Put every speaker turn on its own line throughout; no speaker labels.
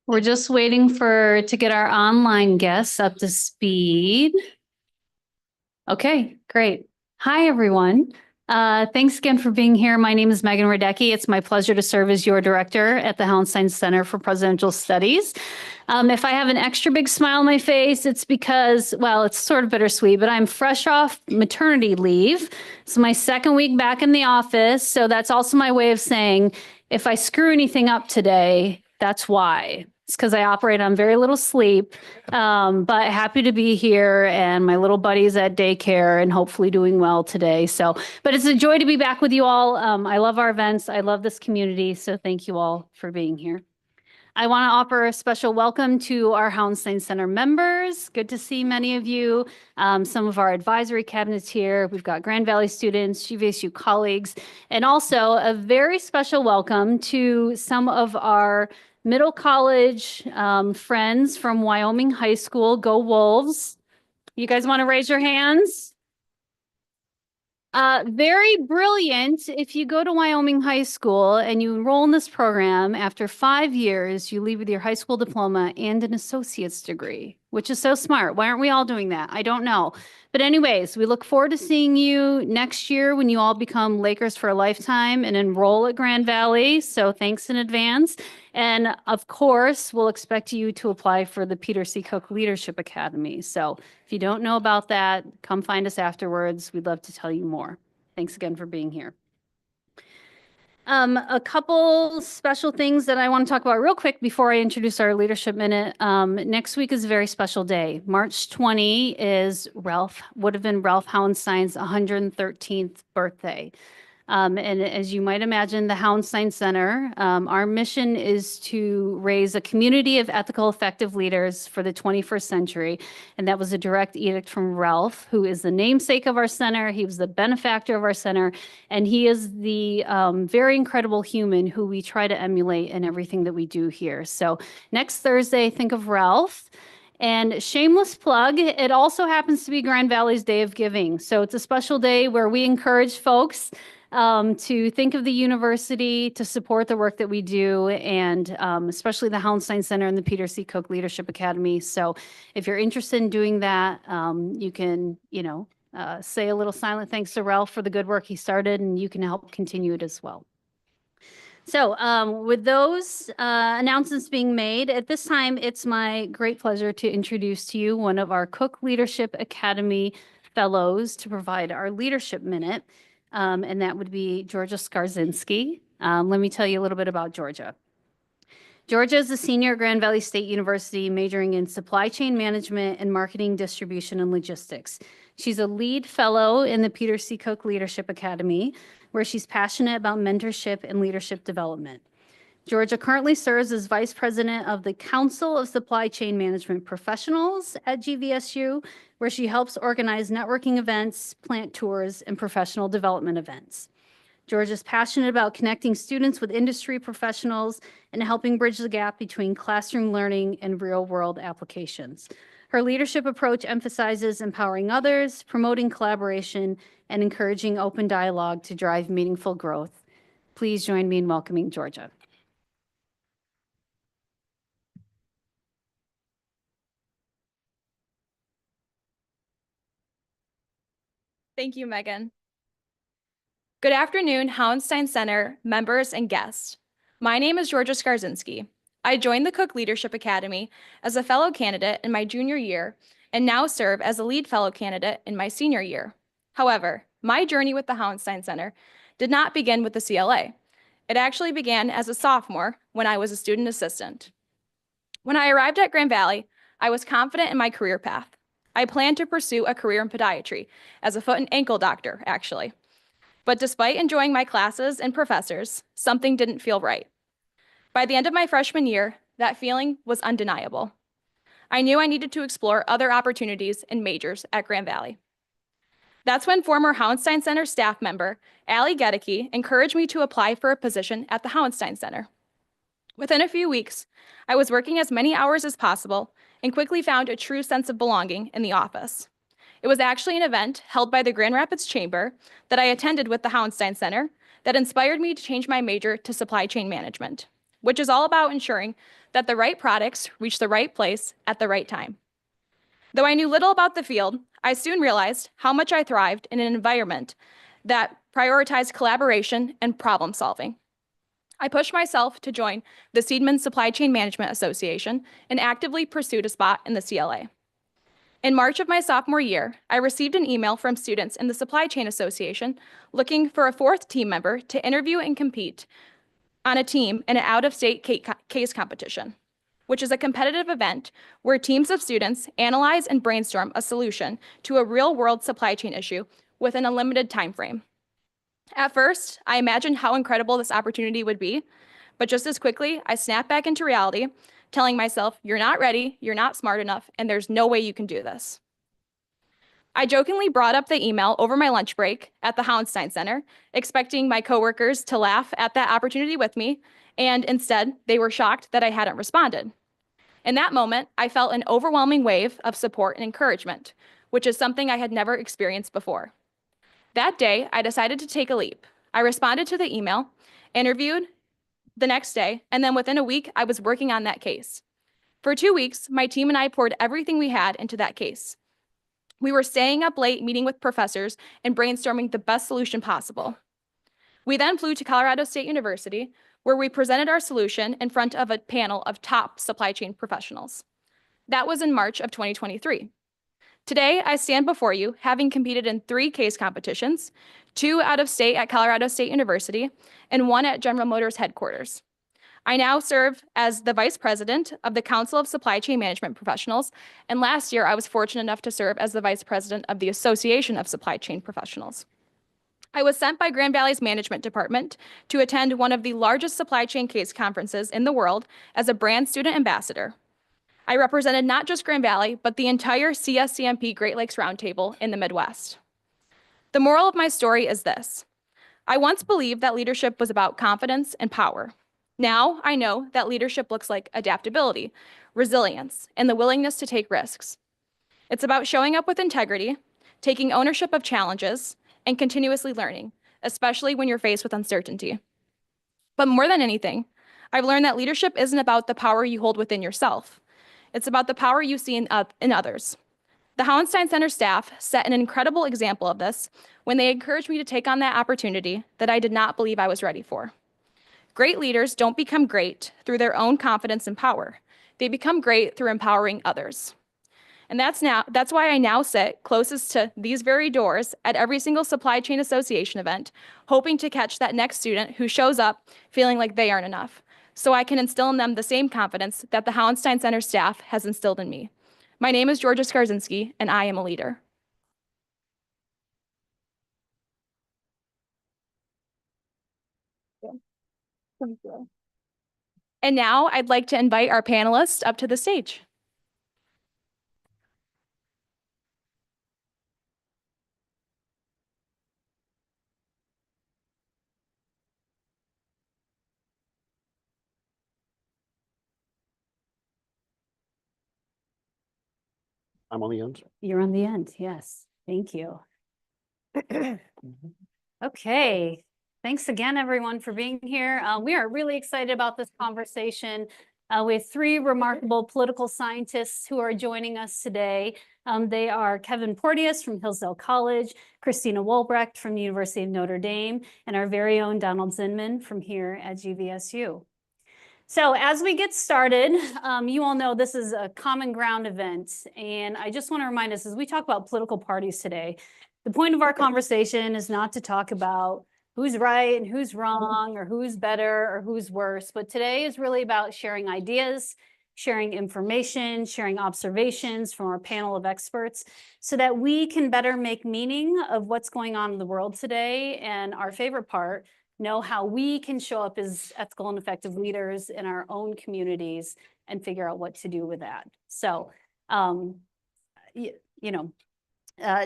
We're just waiting to get our online guests up to speed. Okay, great. Hi, everyone. Thanks again for being here. My name is Megan Radecki. It's my pleasure to serve as your director at the Hauenstein Center for Presidential Studies. If I have an extra big smile on my face, it's because, well, it's sort of bittersweet, but I'm fresh off maternity leave. It's my second week back in the office. So that's also my way of saying, if I screw anything up today, that's why. It's because I operate on very little sleep, but happy to be here, and my little buddy's at daycare and hopefully doing well today. So, but it's a joy to be back with you all. I love our events. I love this community. So thank you all for being here. I want to offer a special welcome to our Hauenstein Center members. Good to see many of you. Some of our advisory cabinets here. We've got Grand Valley students, GVSU colleagues, and also a very special welcome to some of our middle college friends from Wyoming High School. Go Wolves. You guys want to raise your hands? Very brilliant. If you go to Wyoming High School and you enroll in this program, after 5 years, you leave with your high school diploma and an associate's degree, which is so smart. Why aren't we all doing that? I don't know. But anyways, we look forward to seeing you next year when you all become Lakers for a lifetime and enroll at Grand Valley. So thanks in advance. And of course, we'll expect you to apply for the Peter C. Cook Leadership Academy. So if you don't know about that, come find us afterwards. We'd love to tell you more. Thanks again for being here. A couple special things that I want to talk about real quick before I introduce our leadership minute. Next week is a very special day. March 20 would have been Ralph Hauenstein's 113th birthday. And as you might imagine, the Hauenstein Center, our mission is to raise a community of ethical, effective leaders for the 21st century. And that was a direct edict from Ralph, who is the namesake of our center. He was the benefactor of our center. And he is the very incredible human who we try to emulate in everything that we do here. So next Thursday, think of Ralph. And shameless plug, it also happens to be Grand Valley's Day of Giving. So it's a special day where we encourage folks to think of the university, to support the work that we do, and especially the Hauenstein Center and the Peter C. Cook Leadership Academy. So if you're interested in doing that, you can, say a little silent thanks to Ralph for the good work he started, and you can help continue it as well. So with those announcements being made, at this time, it's my great pleasure to introduce to you one of our Cook Leadership Academy fellows to provide our leadership minute. And that would be Georgia Skarzinski. Let me tell you a little bit about Georgia. Georgia is a senior at Grand Valley State University majoring in supply chain management and marketing, distribution, and logistics. She's a lead fellow in the Peter C. Cook Leadership Academy, where she's passionate about mentorship and leadership development. Georgia currently serves as vice president of the Council of Supply Chain Management Professionals at GVSU, where she helps organize networking events, plant tours, and professional development events. Georgia is passionate about connecting students with industry professionals and helping bridge the gap between classroom learning and real-world applications. Her leadership approach emphasizes empowering others, promoting collaboration, and encouraging open dialogue to drive meaningful growth. Please join me in welcoming Georgia.
Thank you, Megan. Good afternoon, Hauenstein Center members and guests. My name is Georgia Skarzinski. I joined the Cook Leadership Academy as a fellow candidate in my junior year and now serve as a lead fellow candidate in my senior year. However, my journey with the Hauenstein Center did not begin with the CLA. It actually began as a sophomore when I was a student assistant. When I arrived at Grand Valley, I was confident in my career path. I planned to pursue a career in podiatry as a foot and ankle doctor, actually. But despite enjoying my classes and professors, something didn't feel right. By the end of my freshman year, that feeling was undeniable. I knew I needed to explore other opportunities and majors at Grand Valley. That's when former Hauenstein Center staff member, Allie Gedicke, encouraged me to apply for a position at the Hauenstein Center. Within a few weeks, I was working as many hours as possible and quickly found a true sense of belonging in the office. It was actually an event held by the Grand Rapids Chamber that I attended with the Hauenstein Center that inspired me to change my major to supply chain management, which is all about ensuring that the right products reach the right place at the right time. Though I knew little about the field, I soon realized how much I thrived in an environment that prioritized collaboration and problem solving. I pushed myself to join the Seidman Supply Chain Management Association and actively pursued a spot in the CLA. In March of my sophomore year, I received an email from students in the Supply Chain Association looking for a fourth team member to interview and compete on a team in an out-of-state case competition, which is a competitive event where teams of students analyze and brainstorm a solution to a real-world supply chain issue within a limited time frame. At first, I imagined how incredible this opportunity would be, but just as quickly, I snapped back into reality, telling myself, you're not ready, you're not smart enough, and there's no way you can do this. I jokingly brought up the email over my lunch break at the Hauenstein Center, expecting my coworkers to laugh at that opportunity with me, and instead, they were shocked that I hadn't responded. In that moment, I felt an overwhelming wave of support and encouragement, which is something I had never experienced before. That day, I decided to take a leap. I responded to the email, interviewed the next day, and then within a week, I was working on that case. For 2 weeks, my team and I poured everything we had into that case. We were staying up late, meeting with professors, and brainstorming the best solution possible. We then flew to Colorado State University, where we presented our solution in front of a panel of top supply chain professionals. That was in March of 2023. Today, I stand before you, having competed in 3 case competitions, 2 out of state at Colorado State University, and 1 at General Motors headquarters. I now serve as the Vice President of the Council of Supply Chain Management Professionals, and last year I was fortunate enough to serve as the Vice President of the Association of Supply Chain Professionals. I was sent by Grand Valley's management department to attend one of the largest supply chain case conferences in the world as a brand student ambassador. I represented not just Grand Valley, but the entire CSCMP Great Lakes Roundtable in the Midwest. The moral of my story is this. I once believed that leadership was about confidence and power. Now I know that leadership looks like adaptability, resilience, and the willingness to take risks. It's about showing up with integrity, taking ownership of challenges, and continuously learning, especially when you're faced with uncertainty. But more than anything, I've learned that leadership isn't about the power you hold within yourself. It's about the power you see in others. The Hauenstein Center staff set an incredible example of this when they encouraged me to take on that opportunity that I did not believe I was ready for. Great leaders don't become great through their own confidence and power. They become great through empowering others. And that's why I now sit closest to these very doors at every single Supply Chain Association event, hoping to catch that next student who shows up feeling like they aren't enough, so I can instill in them the same confidence that the Hauenstein Center staff has instilled in me. My name is Georgia Skarzinski, and I am a leader. Thank you. And now I'd like to invite our panelists up to the stage.
I'm on the end.
You're on the end. Yes. Thank you. Okay. Thanks again, everyone, for being here. We are really excited about this conversation. We have 3 remarkable political scientists who are joining us today. They are Kevin Porteous from Hillsdale College, Christina Wolbrecht from the University of Notre Dame, and our very own Donald Zinman from here at GVSU. So as we get started, you all know this is a Common Ground event, and I just want to remind us as we talk about political parties today, the point of our conversation is not to talk about who's right and who's wrong or who's better or who's worse, but today is really about sharing ideas, sharing information, sharing observations from our panel of experts so that we can better make meaning of what's going on in the world today, and our favorite part, know how we can show up as ethical and effective leaders in our own communities and figure out what to do with that. So,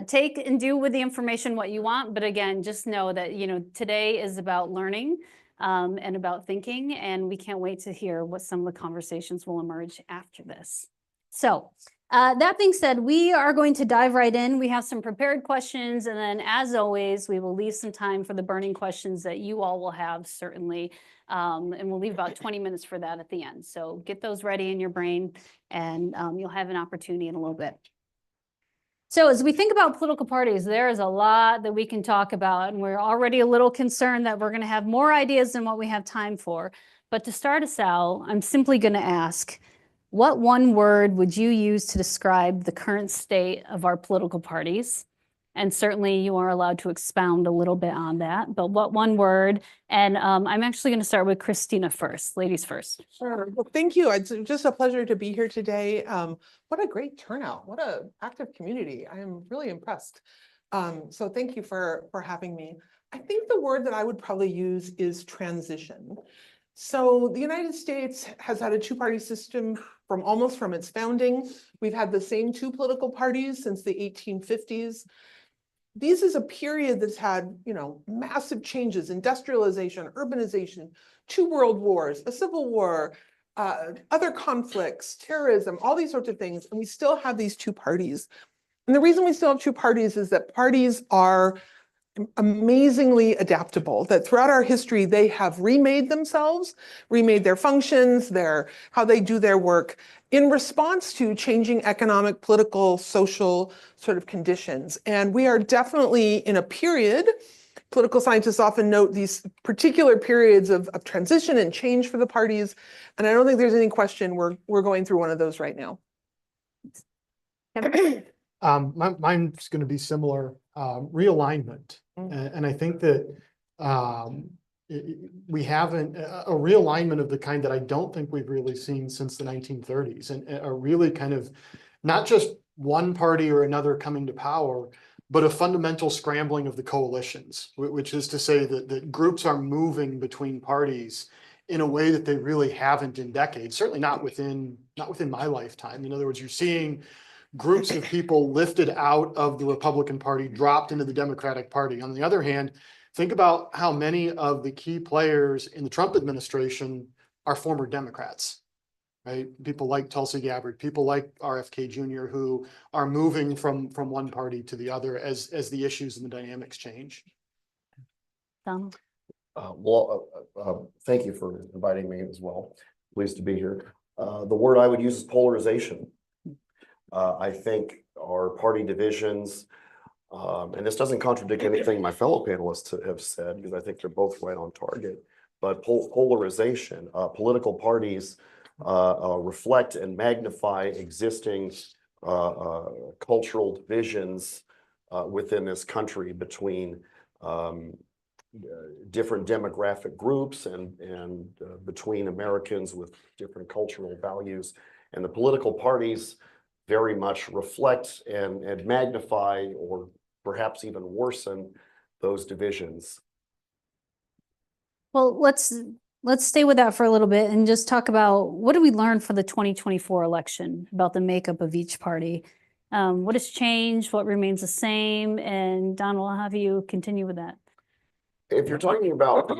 take and do with the information what you want, but again, just know that, today is about learning and about thinking, and we can't wait to hear what some of the conversations will emerge after this. So That being said, we are going to dive right in. We have some prepared questions, and then as always, we will leave some time for the burning questions that you all will have, certainly. And we'll leave about 20 minutes for that at the end. So get those ready in your brain, and you'll have an opportunity in a little bit. So as we think about political parties, there is a lot that we can talk about, and we're already a little concerned that we're going to have more ideas than what we have time for. But to start us out, I'm simply going to ask, what one word would you use to describe the current state of our political parties? And certainly you are allowed to expound a little bit on that, but what one word? And I'm actually going to start with Christina first. Ladies first.
Sure. Well, thank you. It's just a pleasure to be here today. What a great turnout. What an active community. I am really impressed. So thank you for having me. I think the word that I would probably use is transition. So the United States has had a two-party system from its founding. We've had the same two political parties since the 1850s. This is a period that's had, massive changes: industrialization, urbanization, 2 world wars, a civil war, other conflicts, terrorism, all these sorts of things. And we still have these two parties. And the reason we still have two parties is that parties are amazingly adaptable, that throughout our history, they have remade themselves, remade their functions, how they do their work in response to changing economic, political, social sort of conditions. And we are definitely in a period, political scientists often note these particular periods of transition and change for the parties. And I don't think there's any question we're going through one of those right now.
Mine's going to be similar, realignment. And I think that we haven't a realignment of the kind that I don't think we've really seen since the 1930s, and a really kind of not just one party or another coming to power, but a fundamental scrambling of the coalitions, which is to say that groups are moving between parties in a way that they really haven't in decades, certainly not within my lifetime. In other words, you're seeing groups of people lifted out of the Republican Party, dropped into the Democratic Party. On the other hand, think about how many of the key players in the Trump administration are former Democrats, right? People like Tulsi Gabbard, people like RFK Jr., who are moving from one party to the other as the issues and the dynamics change.
Donald?
Thank you for inviting me as well. Pleased to be here. The word I would use is polarization. I think our party divisions, and this doesn't contradict anything my fellow panelists have said, because I think they're both right on target, but polarization, political parties reflect and magnify existing cultural divisions within this country between different demographic groups and between Americans with different cultural values. And the political parties very much reflect and magnify, or perhaps even worsen, those divisions.
Well, let's stay with that for a little bit and just talk about, what did we learn for the 2024 election about the makeup of each party? What has changed? What remains the same? And Donald, I'll have you continue with that.
If you're talking about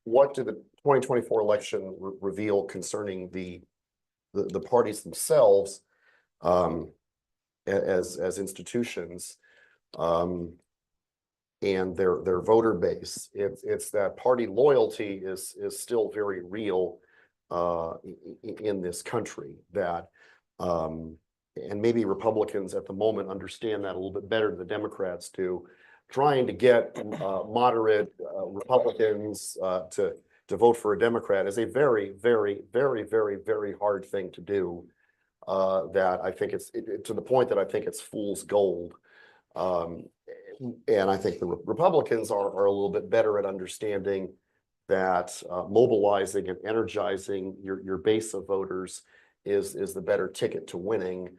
what did the 2024 election reveal concerning the parties themselves, as institutions, and their voter base, it's that party loyalty is still very real in this country. That and maybe Republicans at the moment understand that a little bit better than the Democrats do. Trying to get moderate Republicans to vote for a Democrat is a very, very, very, very, very hard thing to do. That I think it's to the point that I think it's fool's gold. And I think the Republicans are a little bit better at understanding that mobilizing and energizing your base of voters is the better ticket to winning,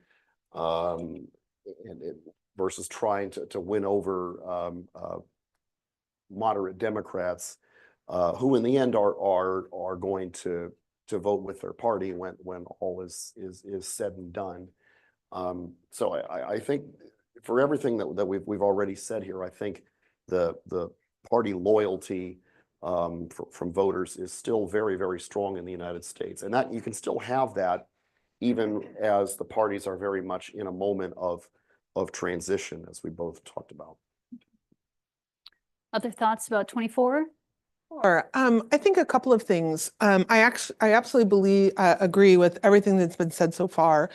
versus trying to win over moderate Democrats, who in the end are going to vote with their party when all is said and done. So I think for everything that we've already said here, I think the party loyalty from voters is still very, very strong in the United States, and that you can still have that even as the parties are very much in a moment of transition, as we both talked about.
Other thoughts about 24?
Sure. I think a couple of things. I absolutely agree with everything that's been said so far.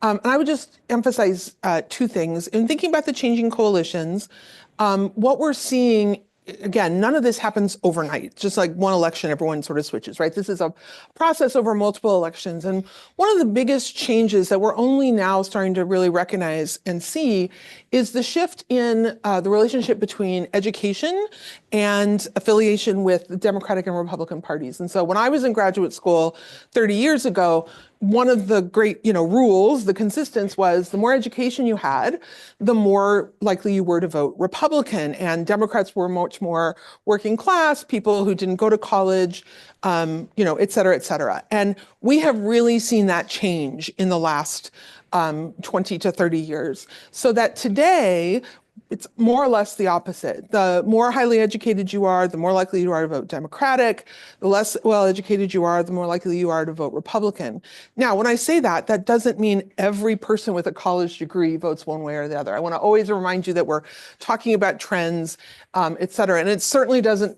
And I would just emphasize two things. In thinking about the changing coalitions, what we're seeing, again, none of this happens overnight. It's just like one election, everyone sort of switches, right? This is a process over multiple elections. And one of the biggest changes that we're only now starting to really recognize and see is the shift in the relationship between education and affiliation with the Democratic and Republican parties. And so when I was in graduate school 30 years ago, one of the great, rules, the consistence was the more education you had, the more likely you were to vote Republican. And Democrats were much more working class, people who didn't go to college, et cetera, et cetera. And we have really seen that change in the last 20 to 30 years. So that today, it's more or less the opposite. The more highly educated you are, the more likely you are to vote Democratic. The less well-educated you are, the more likely you are to vote Republican. Now, when I say that, that doesn't mean every person with a college degree votes one way or the other. I want to always remind you that we're talking about trends, et cetera. And it certainly doesn't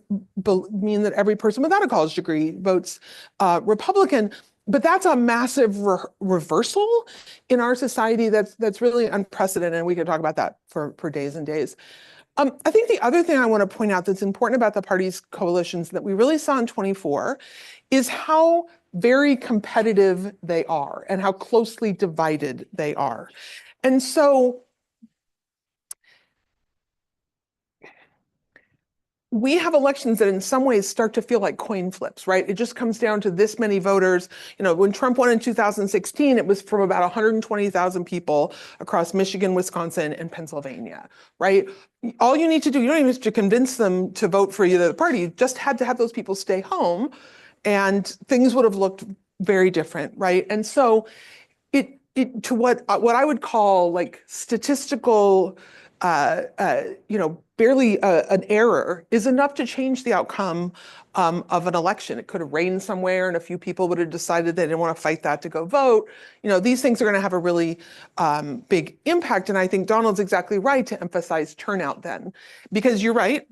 mean that every person without a college degree votes Republican. But that's a massive reversal in our society that's really unprecedented, and we could talk about that for days and days. I think the other thing I want to point out that's important about the parties' coalitions that we really saw in 24 is how very competitive they are and how closely divided they are. And so we have elections that in some ways start to feel like coin flips, right? It just comes down to this many voters. When Trump won in 2016, it was from about 120,000 people across Michigan, Wisconsin, and Pennsylvania, right? All you need to do, you don't even have to convince them to vote for either party. You just had to have those people stay home and things would have looked very different, right? And so to what I would call like statistical, barely an error is enough to change the outcome of an election. It could have rained somewhere and a few people would have decided they didn't want to fight that to go vote. These things are going to have a really big impact. And I think Donald's exactly right to emphasize turnout then, because you're right.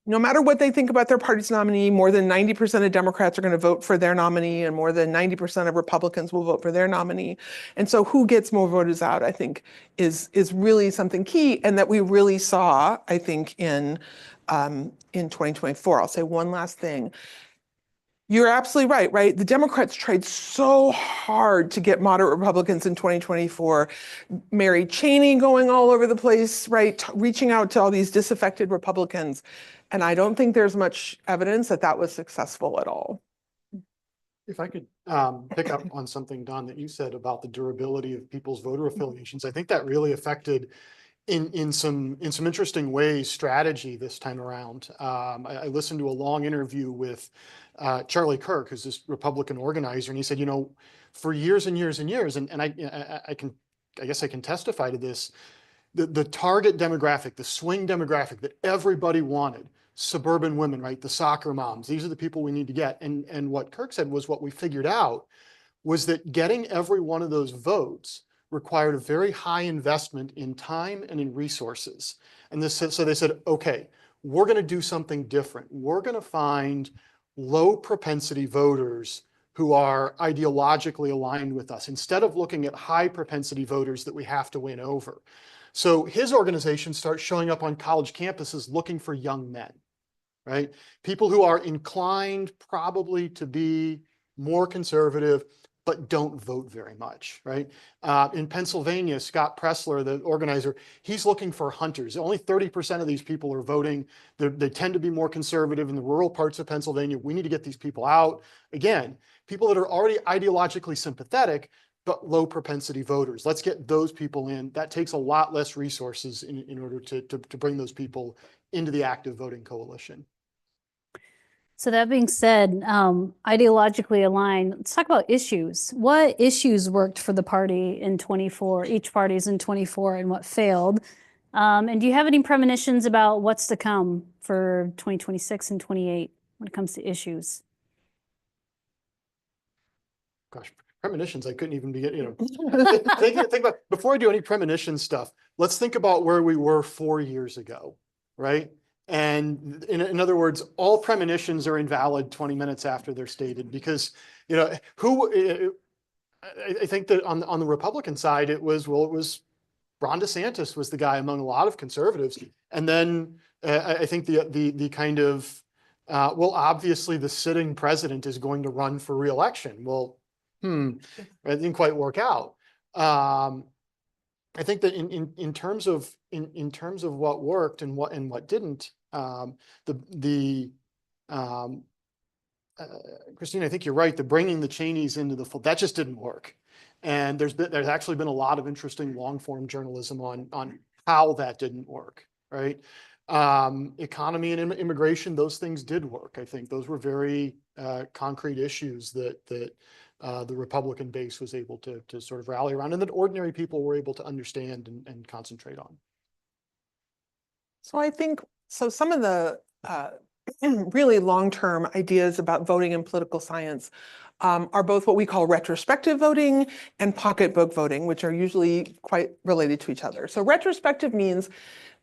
No matter what they think about their party's nominee, more than 90% of Democrats are going to vote for their nominee and more than 90% of Republicans will vote for their nominee. And so who gets more voters out, I think, is really something key, and that we really saw, I think, in 2024. I'll say one last thing. You're absolutely right? The Democrats tried so hard to get moderate Republicans in 2024. Mary Cheney going all over the place, right? Reaching out to all these disaffected Republicans. And I don't think there's much evidence that that was successful at all.
If I could pick up on something, Don, that you said about the durability of people's voter affiliations, I think that really affected in some interesting ways strategy this time around. I listened to a long interview with Charlie Kirk, who's this Republican organizer, and he said, for years and years and years, and I guess I can testify to this, the target demographic, the swing demographic that everybody wanted, suburban women, right? The soccer moms, these are the people we need to get. And what Kirk said was what we figured out was that getting every one of those votes required a very high investment in time and in resources. And so they said, okay, we're going to do something different. We're going to find low propensity voters who are ideologically aligned with us, instead of looking at high propensity voters that we have to win over. So his organization starts showing up on college campuses looking for young men, right? People who are inclined probably to be more conservative, but don't vote very much, right? In Pennsylvania, Scott Pressler, the organizer, he's looking for hunters. Only 30% of these people are voting. They tend to be more conservative in the rural parts of Pennsylvania. We need to get these people out. Again, people that are already ideologically sympathetic, but low propensity voters. Let's get those people in. That takes a lot less resources in order to bring those people into the active voting coalition.
So that being said, ideologically aligned, let's talk about issues. What issues worked for the party in 24, each party's in 24, and what failed? And do you have any premonitions about what's to come for 2026 and 28 when it comes to issues?
Gosh, premonitions, I couldn't even begin, think about, before I do any premonition stuff, let's think about where we were 4 years ago, right? And in other words, all premonitions are invalid 20 minutes after they're stated because, I think that on the Republican side, it was Ron DeSantis was the guy among a lot of conservatives. And then I think the kind of, obviously the sitting president is going to run for reelection. Well, it didn't quite work out. I think that in terms of what worked and what didn't, Christine, I think you're right. The bringing the Cheneys into the fold, that just didn't work. And there's actually been a lot of interesting long form journalism on how that didn't work, right? Economy and immigration, those things did work. I think those were very concrete issues that the Republican base was able to sort of rally around, and that ordinary people were able to understand and concentrate on.
So I think, some of the really long-term ideas about voting and political science are both what we call retrospective voting and pocketbook voting, which are usually quite related to each other. So retrospective means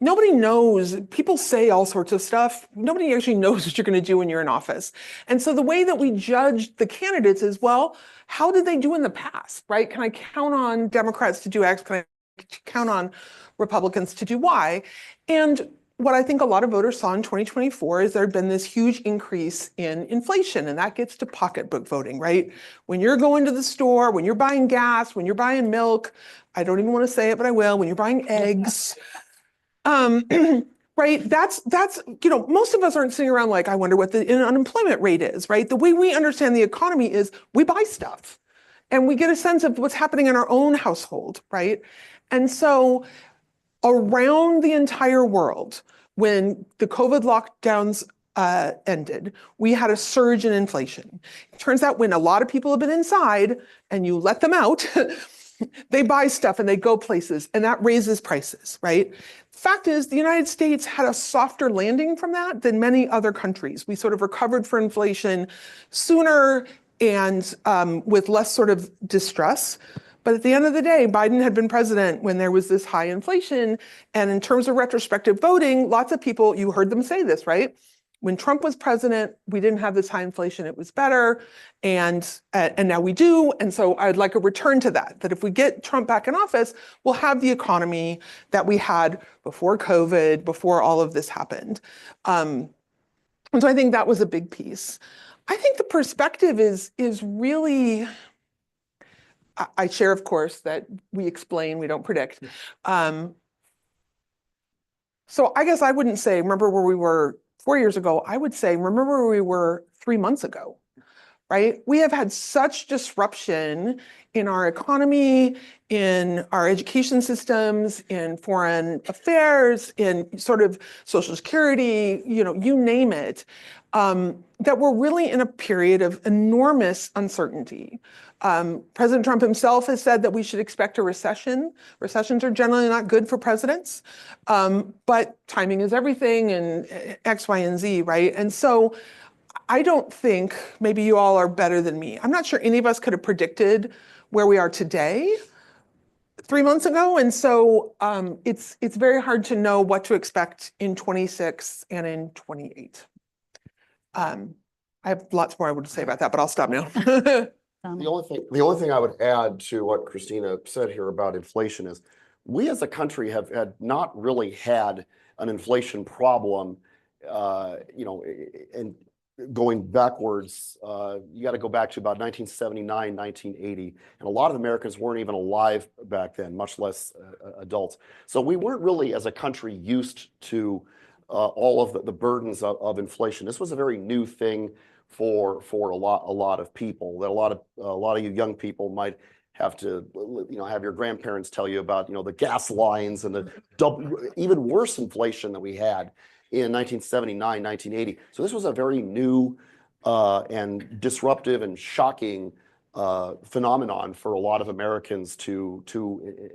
nobody knows, people say all sorts of stuff. Nobody actually knows what you're going to do when you're in office. And so the way that we judge the candidates is, well, how did they do in the past, right? Can I count on Democrats to do X? Can I count on Republicans to do Y? And what I think a lot of voters saw in 2024 is there had been this huge increase in inflation, and that gets to pocketbook voting, right? When you're going to the store, when you're buying gas, when you're buying milk, I don't even want to say it, but I will, when you're buying eggs, right? That's, most of us aren't sitting around like, I wonder what the unemployment rate is, right? The way we understand the economy is we buy stuff and we get a sense of what's happening in our own household, right? And so around the entire world, when the COVID lockdowns ended, we had a surge in inflation. It turns out when a lot of people have been inside and you let them out, they buy stuff and they go places, and that raises prices, right? Fact is, the United States had a softer landing from that than many other countries. We sort of recovered for inflation sooner and with less sort of distress. But at the end of the day, Biden had been president when there was this high inflation. And in terms of retrospective voting, lots of people, you heard them say this, right? When Trump was president, we didn't have this high inflation, it was better. And now we do. And so I'd like a return to that if we get Trump back in office, we'll have the economy that we had before COVID, before all of this happened. And so I think that was a big piece. I think the perspective is really, I share, of course, that we explain, we don't predict. So I guess I wouldn't say, remember where we were 4 years ago. I would say, remember where we were 3 months ago, right? We have had such disruption in our economy, in our education systems, in foreign affairs, in sort of Social Security, you name it, that we're really in a period of enormous uncertainty. President Trump himself has said that we should expect a recession. Recessions are generally not good for presidents, but timing is everything and X, Y, and Z, right? And so I don't think, maybe you all are better than me. I'm not sure any of us could have predicted where we are today 3 months ago. And so it's very hard to know what to expect in 26 and in 28. I have lots more I would say about that, but I'll stop now.
The only thing I would add to what Christina said here about inflation is we as a country had not really had an inflation problem, and going backwards, you got to go back to about 1979, 1980. And a lot of Americans weren't even alive back then, much less adults. So we weren't really as a country used to all of the burdens of inflation. This was a very new thing for a lot of people, that a lot of you young people might have to, have your grandparents tell you about, the gas lines and the even worse inflation that we had in 1979, 1980. So this was a very new and disruptive and shocking phenomenon for a lot of Americans to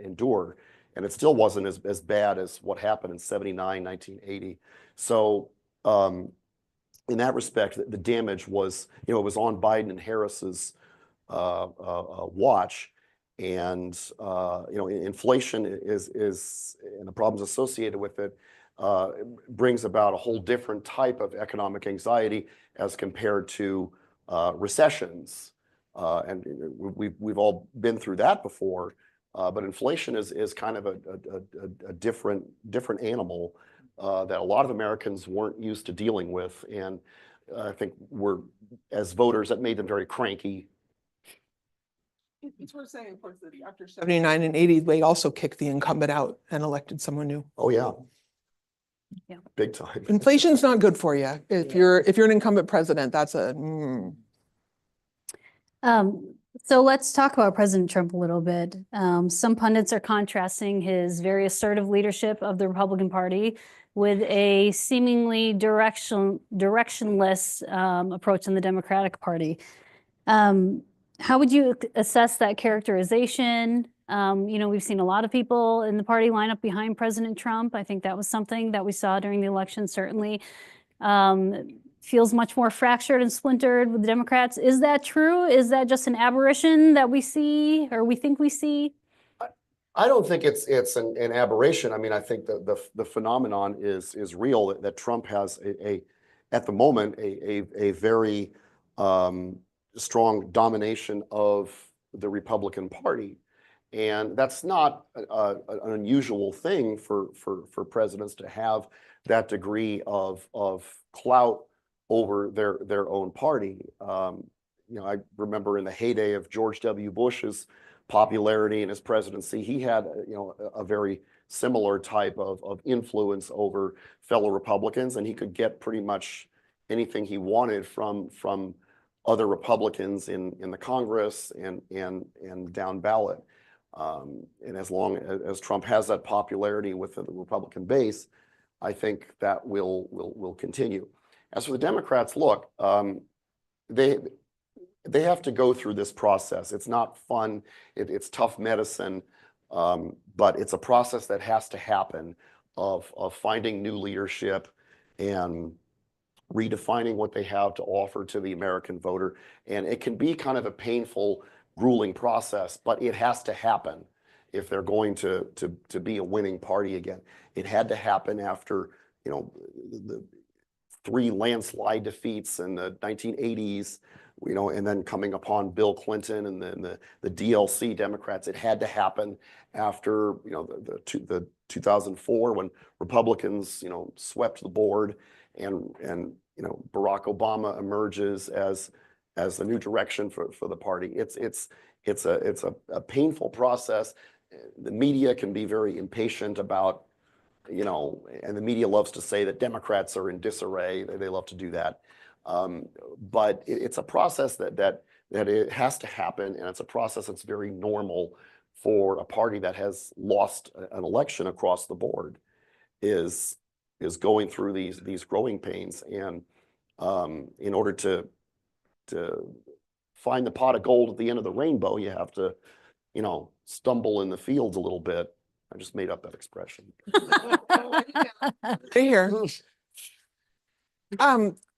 endure. And it still wasn't as bad as what happened in 79, 1980. So in that respect, the damage was, it was on Biden and Harris's watch. And inflation is and the problems associated with it brings about a whole different type of economic anxiety as compared to recessions. And we've all been through that before. But inflation is kind of a different animal that a lot of Americans weren't used to dealing with. And I think as voters, that made them very cranky.
It's worth saying, of course, that after 79 and 80, they also kicked the incumbent out and elected someone new.
Oh, yeah.
Yeah.
Big time.
Inflation's not good for you. If you're an incumbent president, that's
So let's talk about President Trump a little bit. Some pundits are contrasting his very assertive leadership of the Republican Party with a seemingly directionless approach in the Democratic Party. How would you assess that characterization? We've seen a lot of people in the party line up behind President Trump. I think that was something that we saw during the election, certainly. Feels much more fractured and splintered with the Democrats. Is that true? Is that just an aberration that we see or we think we see?
I don't think it's an aberration. I mean, I think the phenomenon is real, that Trump has at the moment a very strong domination of the Republican Party. And that's not an unusual thing for presidents to have that degree of clout over their own party. I remember in the heyday of George W. Bush's popularity in his presidency, he had a very similar type of influence over fellow Republicans, and he could get pretty much anything he wanted from other Republicans in the Congress and down ballot. And as long as Trump has that popularity with the Republican base, I think that will continue. As for the Democrats, look, they have to go through this process. It's not fun. It's tough medicine, but it's a process that has to happen of finding new leadership and redefining what they have to offer to the American voter. And it can be kind of a painful, grueling process, but it has to happen if they're going to be a winning party again. It had to happen after the 3 landslide defeats in the 1980s, and then coming upon Bill Clinton and then the DLC Democrats. It had to happen after the 2004 when Republicans swept the board and Barack Obama emerges as the new direction for the party. It's a painful process. The media can be very impatient about, and the media loves to say that Democrats are in disarray. They love to do that. But it's a process that it has to happen, and it's a process that's very normal for a party that has lost an election across the board, is going through these growing pains. And in order to find the pot of gold at the end of the rainbow, you have to, stumble in the fields a little bit. I just made up that expression.
here.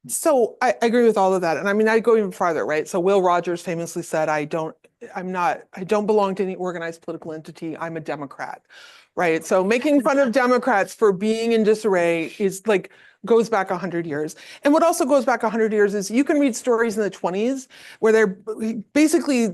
So I agree with all of that. And I mean, I go even farther, right? So Will Rogers famously said, I don't belong to any organized political entity. I'm a Democrat, right? So making fun of Democrats for being in disarray is goes back 100 years. And what also goes back 100 years is you can read stories in the 20s where they're basically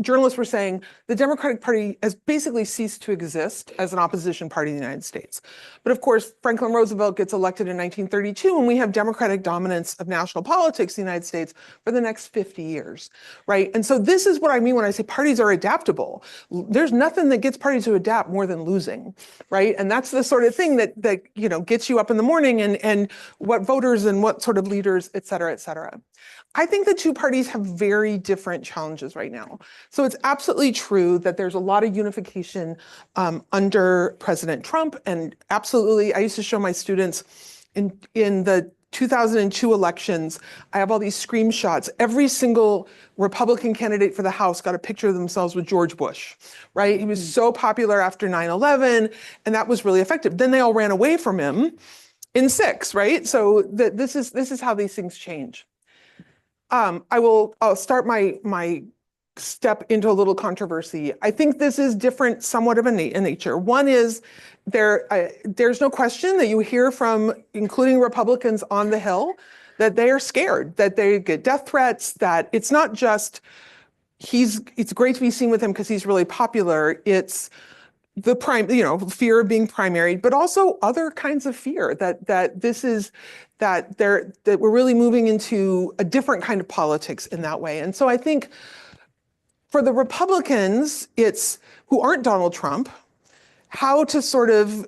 journalists were saying the Democratic Party has basically ceased to exist as an opposition party in the United States. But of course, Franklin Roosevelt gets elected in 1932, and we have Democratic dominance of national politics in the United States for the next 50 years, right? And so this is what I mean when I say parties are adaptable. There's nothing that gets parties to adapt more than losing, right? And that's the sort of thing that gets you up in the morning and what voters and what sort of leaders, et cetera, et cetera. I think the two parties have very different challenges right now. So it's absolutely true that there's a lot of unification under President Trump. And absolutely, I used to show my students in the 2002 elections, I have all these screenshots. Every single Republican candidate for the House got a picture of themselves with George Bush, right? He was so popular after 9/11, and that was really effective. Then they all ran away from him in 6, right? So this is how these things change. I'll start my step into a little controversy. I think this is different somewhat of a nature. One is there's no question that you hear from, including Republicans on the Hill, that they are scared, that they get death threats, that it's not just it's great to be seen with him because he's really popular. It's the fear of being primaried, but also other kinds of fear that we're really moving into a different kind of politics in that way. And so I think for the Republicans, it's who aren't Donald Trump, how to sort of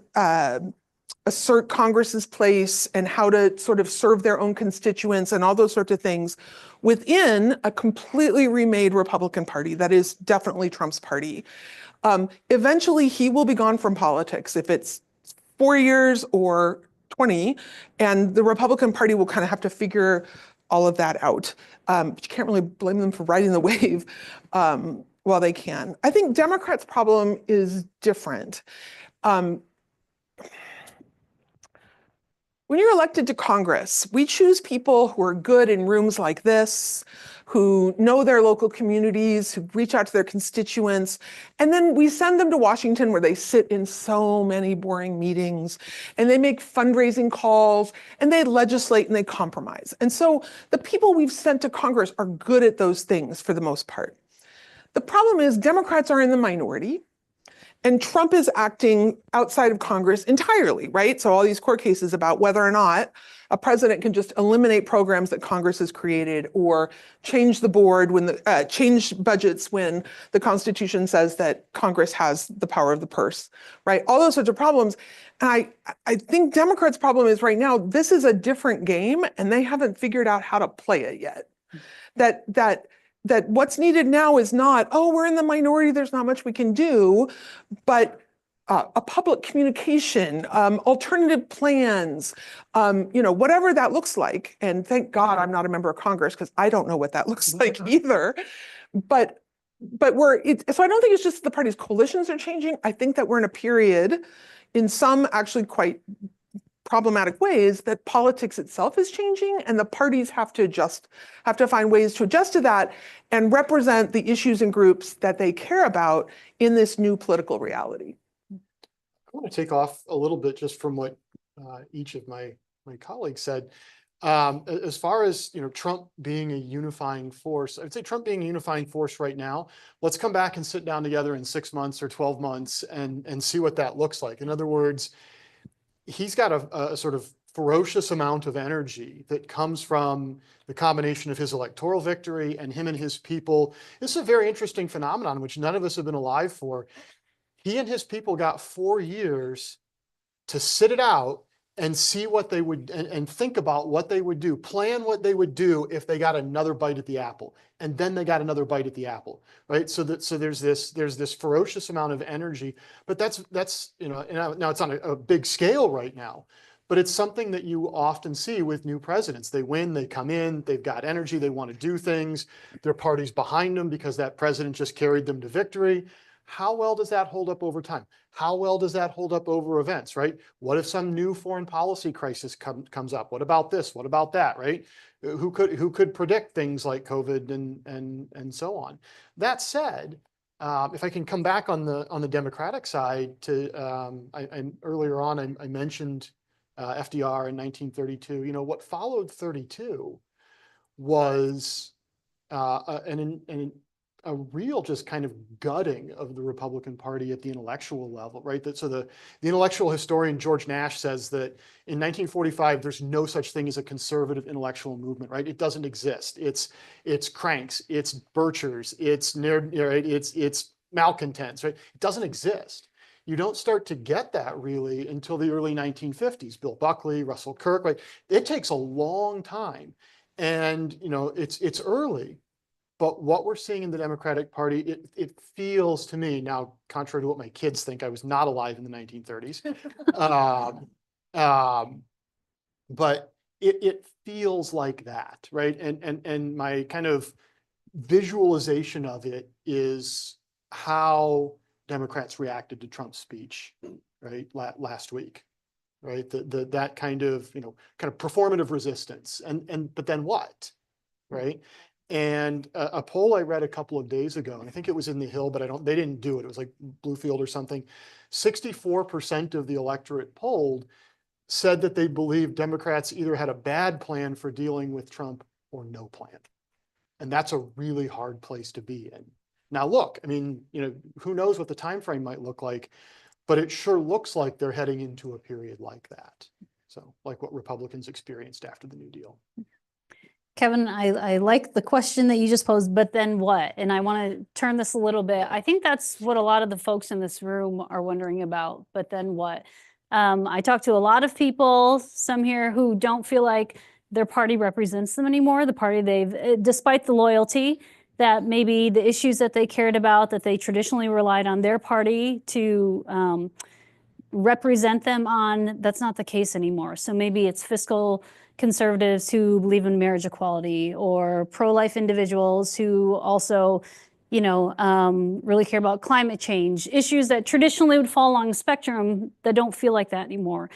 assert Congress's place and how to sort of serve their own constituents and all those sorts of things within a completely remade Republican Party that is definitely Trump's party. Eventually, he will be gone from politics if it's 4 years or 20, and the Republican Party will kind of have to figure all of that out. But you can't really blame them for riding the wave while they can. I think Democrats' problem is different. When you're elected to Congress, we choose people who are good in rooms like this, who know their local communities, who reach out to their constituents, and then we send them to Washington where they sit in so many boring meetings, and they make fundraising calls, and they legislate and they compromise. And so the people we've sent to Congress are good at those things for the most part. The problem is Democrats are in the minority. And Trump is acting outside of Congress entirely, right? So all these court cases about whether or not a president can just eliminate programs that Congress has created or change the board when change budgets when the Constitution says that Congress has the power of the purse, right? All those sorts of problems. And I think Democrats' problem is right now, this is a different game and they haven't figured out how to play it yet. That what's needed now is not, oh, we're in the minority, there's not much we can do, but a public communication, alternative plans, whatever that looks like. And thank God I'm not a member of Congress because I don't know what that looks like either. But so I don't think it's just the party's coalitions are changing. I think that we're in a period in some actually quite problematic ways that politics itself is changing and the parties have to find ways to adjust to that and represent the issues and groups that they care about in this new political reality.
I want to take off a little bit just from what each of my colleagues said. As far as Trump being a unifying force, I'd say Trump being a unifying force right now, let's come back and sit down together in 6 months or 12 months and see what that looks like. In other words, he's got a sort of ferocious amount of energy that comes from the combination of his electoral victory and him and his people. This is a very interesting phenomenon, which none of us have been alive for. He and his people got 4 years to sit it out and see what they would, and think about what they would do, plan what they would do if they got another bite at the apple. And then they got another bite at the apple, right? So there's this ferocious amount of energy, but that's now it's on a big scale right now, but it's something that you often see with new presidents. They win, they come in, they've got energy, they want to do things, their party's behind them because that president just carried them to victory. How well does that hold up over time? How well does that hold up over events, right? What if some new foreign policy crisis comes up? What about this? What about that, right? Who could predict things like COVID and so on? That said, if I can come back on the Democratic side to earlier on, I mentioned FDR in 1932. What followed 32 was a real just kind of gutting of the Republican Party at the intellectual level, right? So the intellectual historian George Nash says that in 1945, there's no such thing as a conservative intellectual movement, right? It doesn't exist. It's cranks, it's birchers, it's malcontents, right? It doesn't exist. You don't start to get that really until the early 1950s. Bill Buckley, Russell Kirk, right? It takes a long time, and it's early. But what we're seeing in the Democratic Party, it feels to me, now contrary to what my kids think, I was not alive in the 1930s, but it feels like that, right? And my kind of visualization of it is how Democrats reacted to Trump's speech, right, last week, right? That kind of performative resistance, but then what? right? And a poll I read a couple of days ago, and I think it was in the Hill, but they didn't do it. It was like Bluefield or something. 64% of the electorate polled said that they believed Democrats either had a bad plan for dealing with Trump or no plan. And that's a really hard place to be in. Now, look, I mean, who knows what the time frame might look like, but it sure looks like they're heading into a period like that. So like what Republicans experienced after the New Deal.
Kevin, I like the question that you just posed, but then what? And I want to turn this a little bit. I think that's what a lot of the folks in this room are wondering about, but then what? I talked to a lot of people, some here who don't feel like their party represents them anymore, the party despite the loyalty, that maybe the issues that they cared about, that they traditionally relied on their party to represent them on, that's not the case anymore. So maybe it's fiscal conservatives who believe in marriage equality, or pro-life individuals who also, really care about climate change, issues that traditionally would fall along the spectrum that don't feel like that anymore.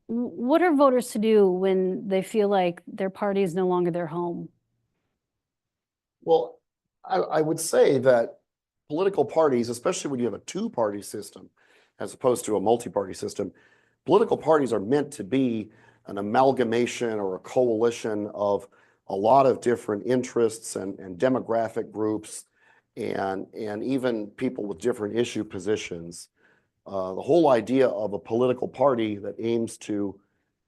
What are voters to do when they feel like their party is no longer their home?
Well, I would say that political parties, especially when you have a two-party system as opposed to a multi-party system, political parties are meant to be an amalgamation or a coalition of a lot of different interests and demographic groups and even people with different issue positions. The whole idea of a political party that aims to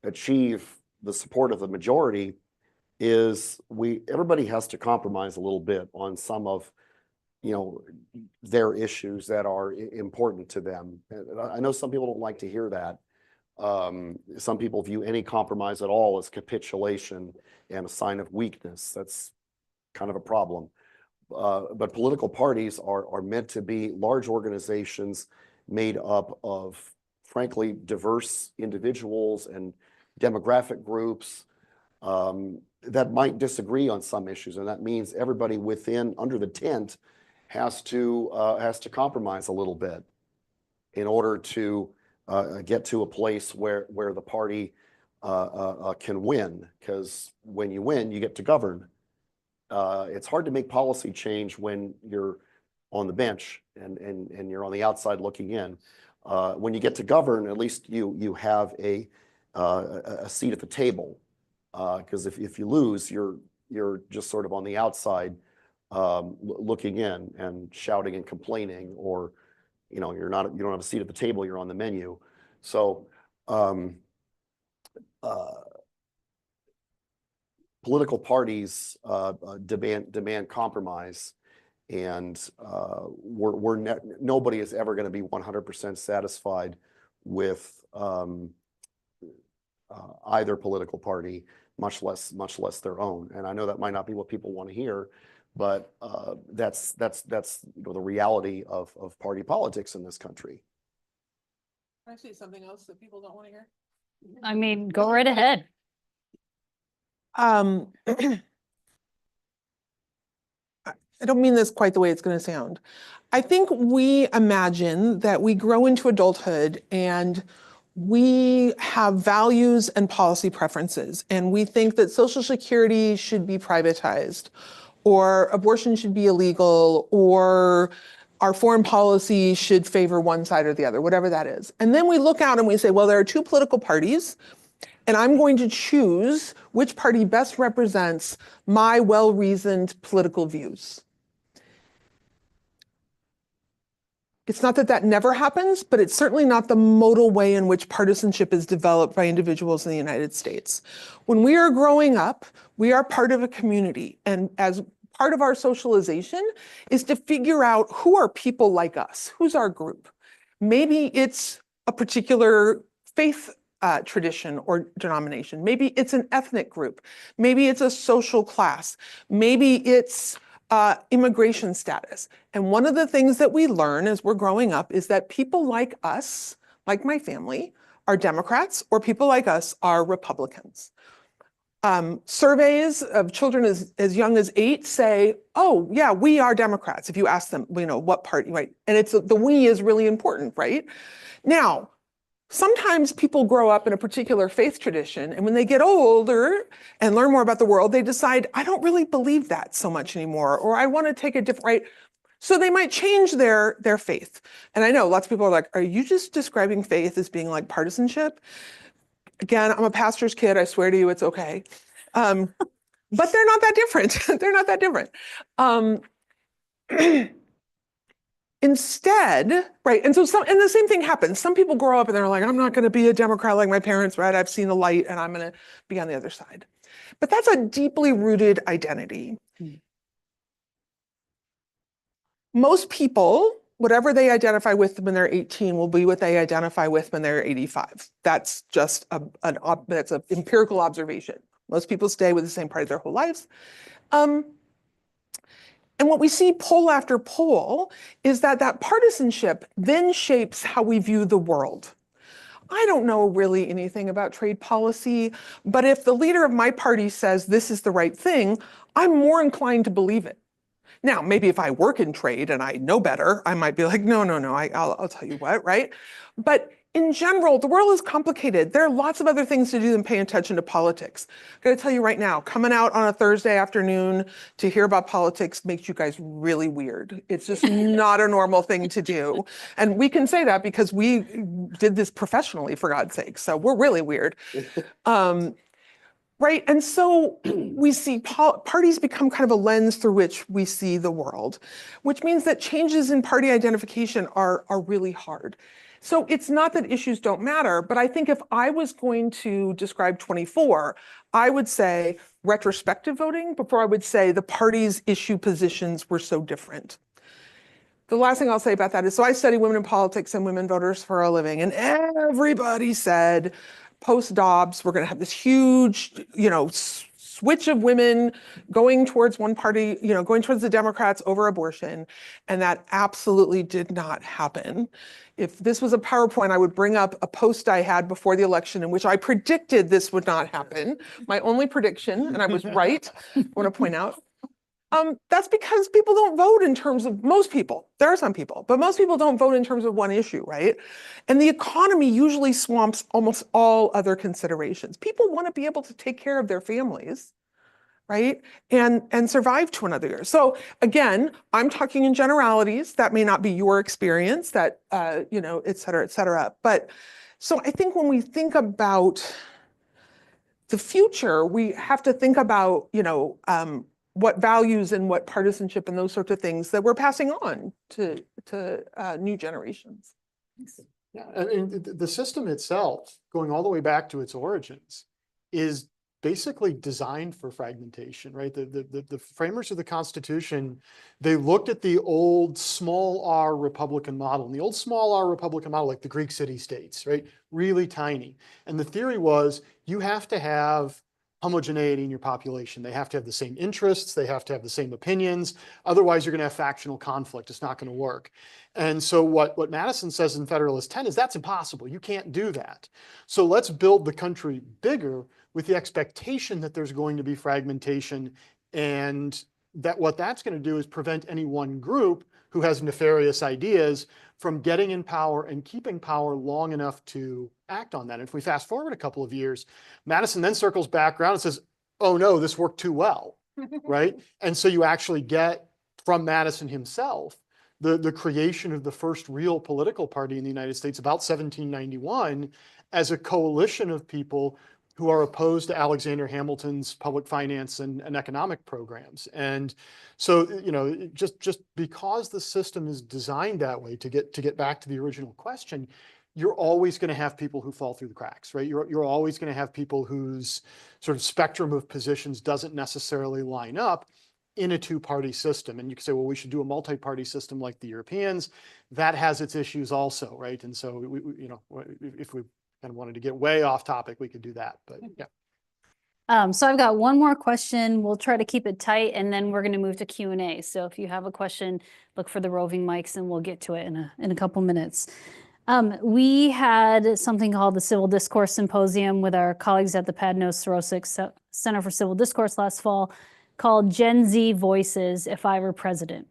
achieve the support of the majority is everybody has to compromise a little bit on some of their issues that are important to them. And I know some people don't like to hear that. Some people view any compromise at all as capitulation and a sign of weakness. That's kind of a problem. But political parties are meant to be large organizations made up of, frankly, diverse individuals and demographic groups that might disagree on some issues. And that means everybody under the tent has to compromise a little bit in order to get to a place where the party can win. Because when you win, you get to govern. It's hard to make policy change when you're on the bench and you're on the outside looking in. When you get to govern, at least you have a seat at the table. Because if you lose, you're just sort of on the outside looking in and shouting and complaining, or you don't have a seat at the table, you're on the menu. So political parties demand compromise, and nobody is ever going to be 100% satisfied with either political party, much less their own. And I know that might not be what people want to hear, but that's the reality of party politics in this country.
Can I say something else that people don't want to hear?
I mean, go right ahead.
I don't mean this quite the way it's going to sound. I think we imagine that we grow into adulthood and we have values and policy preferences, and we think that Social Security should be privatized, or abortion should be illegal, or our foreign policy should favor one side or the other, whatever that is. And then we look out and we say, well, there are two political parties, and I'm going to choose which party best represents my well-reasoned political views. It's not that never happens, but it's certainly not the modal way in which partisanship is developed by individuals in the United States. When we are growing up, we are part of a community, and as part of our socialization is to figure out who are people like us, who's our group. Maybe it's a particular faith tradition or denomination. Maybe it's an ethnic group. Maybe it's a social class. Maybe it's immigration status. And one of the things that we learn as we're growing up is that people like us, like my family, are Democrats, or people like us are Republicans. Surveys of children as young as 8 say, oh yeah, we are Democrats. If you ask them, what party, right? And it's the we is really important, right? Now, sometimes people grow up in a particular faith tradition, and when they get older and learn more about the world, they decide, I don't really believe that so much anymore, or I want to take a different, right? So they might change their faith. And I know lots of people are like, are you just describing faith as being like partisanship? Again, I'm a pastor's kid. I swear to you, it's okay. But they're not that different. They're not that different. Instead, right, and the same thing happens. Some people grow up and they're like, I'm not going to be a Democrat like my parents, right? I've seen the light and I'm going to be on the other side. But that's a deeply rooted identity. Most people, whatever they identify with when they're 18 will be what they identify with when they're 85. That's just that's an empirical observation. Most people stay with the same party their whole lives. And what we see poll after poll is that partisanship then shapes how we view the world. I don't know really anything about trade policy, but if the leader of my party says this is the right thing, I'm more inclined to believe it. Now, maybe if I work in trade and I know better, I might be like, no, I'll tell you what, right? But in general, the world is complicated. There are lots of other things to do than pay attention to politics. I'm going to tell you right now, coming out on a Thursday afternoon to hear about politics makes you guys really weird. It's just not a normal thing to do. And we can say that because we did this professionally, for God's sake. So we're really weird. Right. And so we see parties become kind of a lens through which we see the world, which means that changes in party identification are really hard. So it's not that issues don't matter, but I think if I was going to describe 24, I would say retrospective voting before I would say the party's issue positions were so different. The last thing I'll say about that is, so I study women in politics and women voters for a living, and everybody said, post-Dobbs, we're going to have this huge, switch of women going towards one party, going towards the Democrats over abortion. And that absolutely did not happen. If this was a PowerPoint, I would bring up a post I had before the election in which I predicted this would not happen. My only prediction, and I was right, I want to point out. That's because people don't vote in terms of, most people, there are some people, but most people don't vote in terms of one issue, right? And the economy usually swamps almost all other considerations. People want to be able to take care of their families, right? And survive to another year. So again, I'm talking in generalities. That may not be your experience, that, et cetera, et cetera. But so I think when we think about the future, we have to think about, what values and what partisanship and those sorts of things that we're passing on to new generations.
Yeah, I mean, the system itself, going all the way back to its origins, is basically designed for fragmentation, right? The framers of the Constitution, they looked at the old small r Republican model, and the old small r Republican model, like the Greek city-states, right? Really tiny. And the theory was you have to have homogeneity in your population. They have to have the same interests. They have to have the same opinions. Otherwise, you're going to have factional conflict. It's not going to work. And so what Madison says in Federalist 10 is that's impossible. You can't do that. So let's build the country bigger with the expectation that there's going to be fragmentation, and that what that's going to do is prevent any one group who has nefarious ideas from getting in power and keeping power long enough to act on that. And if we fast forward a couple of years, Madison then circles back around and says, oh no, this worked too well, right? And so you actually get from Madison himself the creation of the first real political party in the United States about 1791 as a coalition of people who are opposed to Alexander Hamilton's public finance and economic programs. And so, just because the system is designed that way, to get back to the original question, you're always going to have people who fall through the cracks, right? You're always going to have people whose sort of spectrum of positions doesn't necessarily line up in a two-party system. And you can say, well, we should do a multi-party system like the Europeans. That has its issues also, right? And so, if we kind of wanted to get way off topic, we could do that, but yeah.
So I've got one more question. We'll try to keep it tight, and then we're going to move to Q&A. So if you have a question, look for the roving mics, and we'll get to it in a couple minutes. We had something called the Civil Discourse Symposium with our colleagues at the Padnos Sorosik Center for Civil Discourse last fall, called Gen Z Voices If I Were President.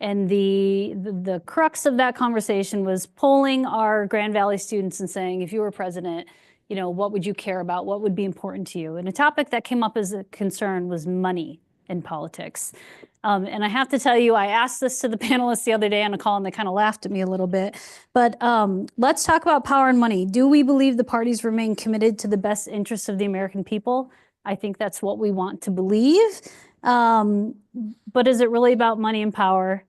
And the crux of that conversation was polling our Grand Valley students and saying, if you were president, you know, what would you care about? What would be important to you? And a topic that came up as a concern was money in politics. And I have to tell you, I asked this to the panelists the other day on a call and they kind of laughed at me a little bit. But let's talk about power and money. Do we believe the parties remain committed to the best interests of the American people? I think that's what we want to believe. But is it really about money and power?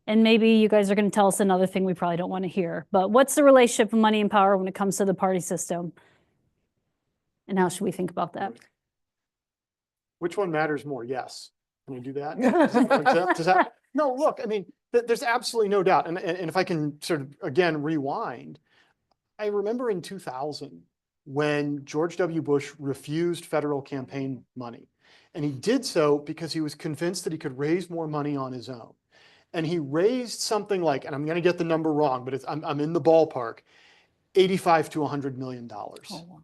And maybe you guys are going to tell us another thing we probably don't want to hear. But what's the relationship of money and power when it comes to the party system? And how should we think about that?
Which one matters more? Yes. Can I do that? Does that? No, look, I mean, there's absolutely no doubt. And if I can sort of, again, rewind, I remember in 2000 when George W. Bush refused federal campaign money. And he did so because he was convinced that he could raise more money on his own. And he raised something like, and I'm going to get the number wrong, but I'm in the ballpark, $85 to $100 million. Oh, wow.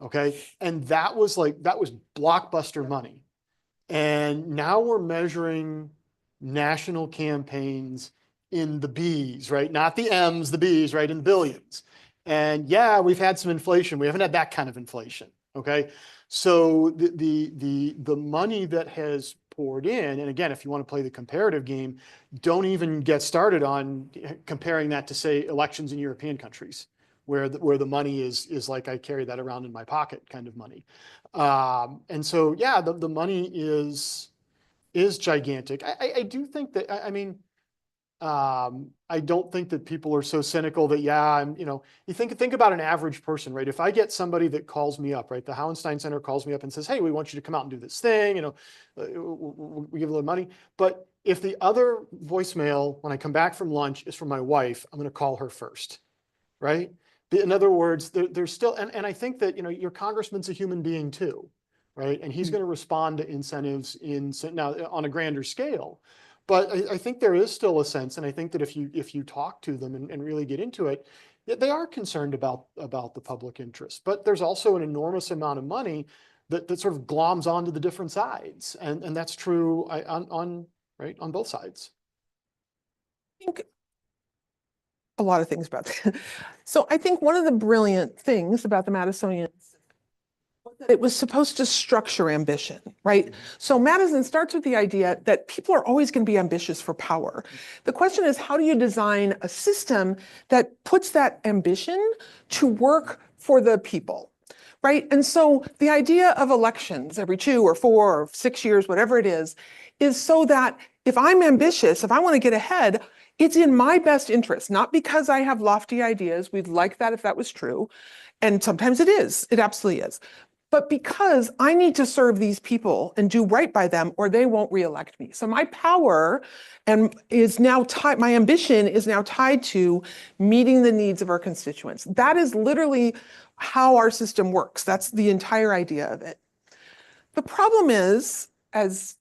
Okay. And that was blockbuster money. And now we're measuring national campaigns in the Bs, right? Not the Ms, the Bs, right? In billions. And yeah, we've had some inflation. We haven't had that kind of inflation. Okay. So the money that has poured in, and again, if you want to play the comparative game, don't even get started on comparing that to, say, elections in European countries, where the money is like I carry that around in my pocket kind of money. And so, yeah, the money is gigantic. I do think that, I mean, I don't think that people are so cynical that, yeah, you think about an average person, right? If I get somebody that calls me up, right? The Hauenstein Center calls me up and says, hey, we want you to come out and do this thing, we give a little money. But if the other voicemail, when I come back from lunch, is from my wife, I'm going to call her first, right? In other words, there's still, and I think that, your congressman's a human being too, right? And he's going to respond to incentives now on a grander scale. But I think there is still a sense, and I think that if you talk to them and really get into it, they are concerned about the public interest. But there's also an enormous amount of money that sort of gloms onto the different sides, and that's true on both sides.
I think a lot of things about that. So I think one of the brilliant things about the Madisonian it was supposed to structure ambition, right? So Madison starts with the idea that people are always going to be ambitious for power. The question is, how do you design a system that puts that ambition to work for the people, right? And so the idea of elections every 2 or 4 or 6 years, whatever it is so that if I'm ambitious, if I want to get ahead, it's in my best interest, not because I have lofty ideas. We'd like that if that was true. And sometimes it is. It absolutely is. But because I need to serve these people and do right by them, or they won't reelect me. So my power is now tied, my ambition is now tied to meeting the needs of our constituents. That is literally how our system works. That's the entire idea of it. The problem is, as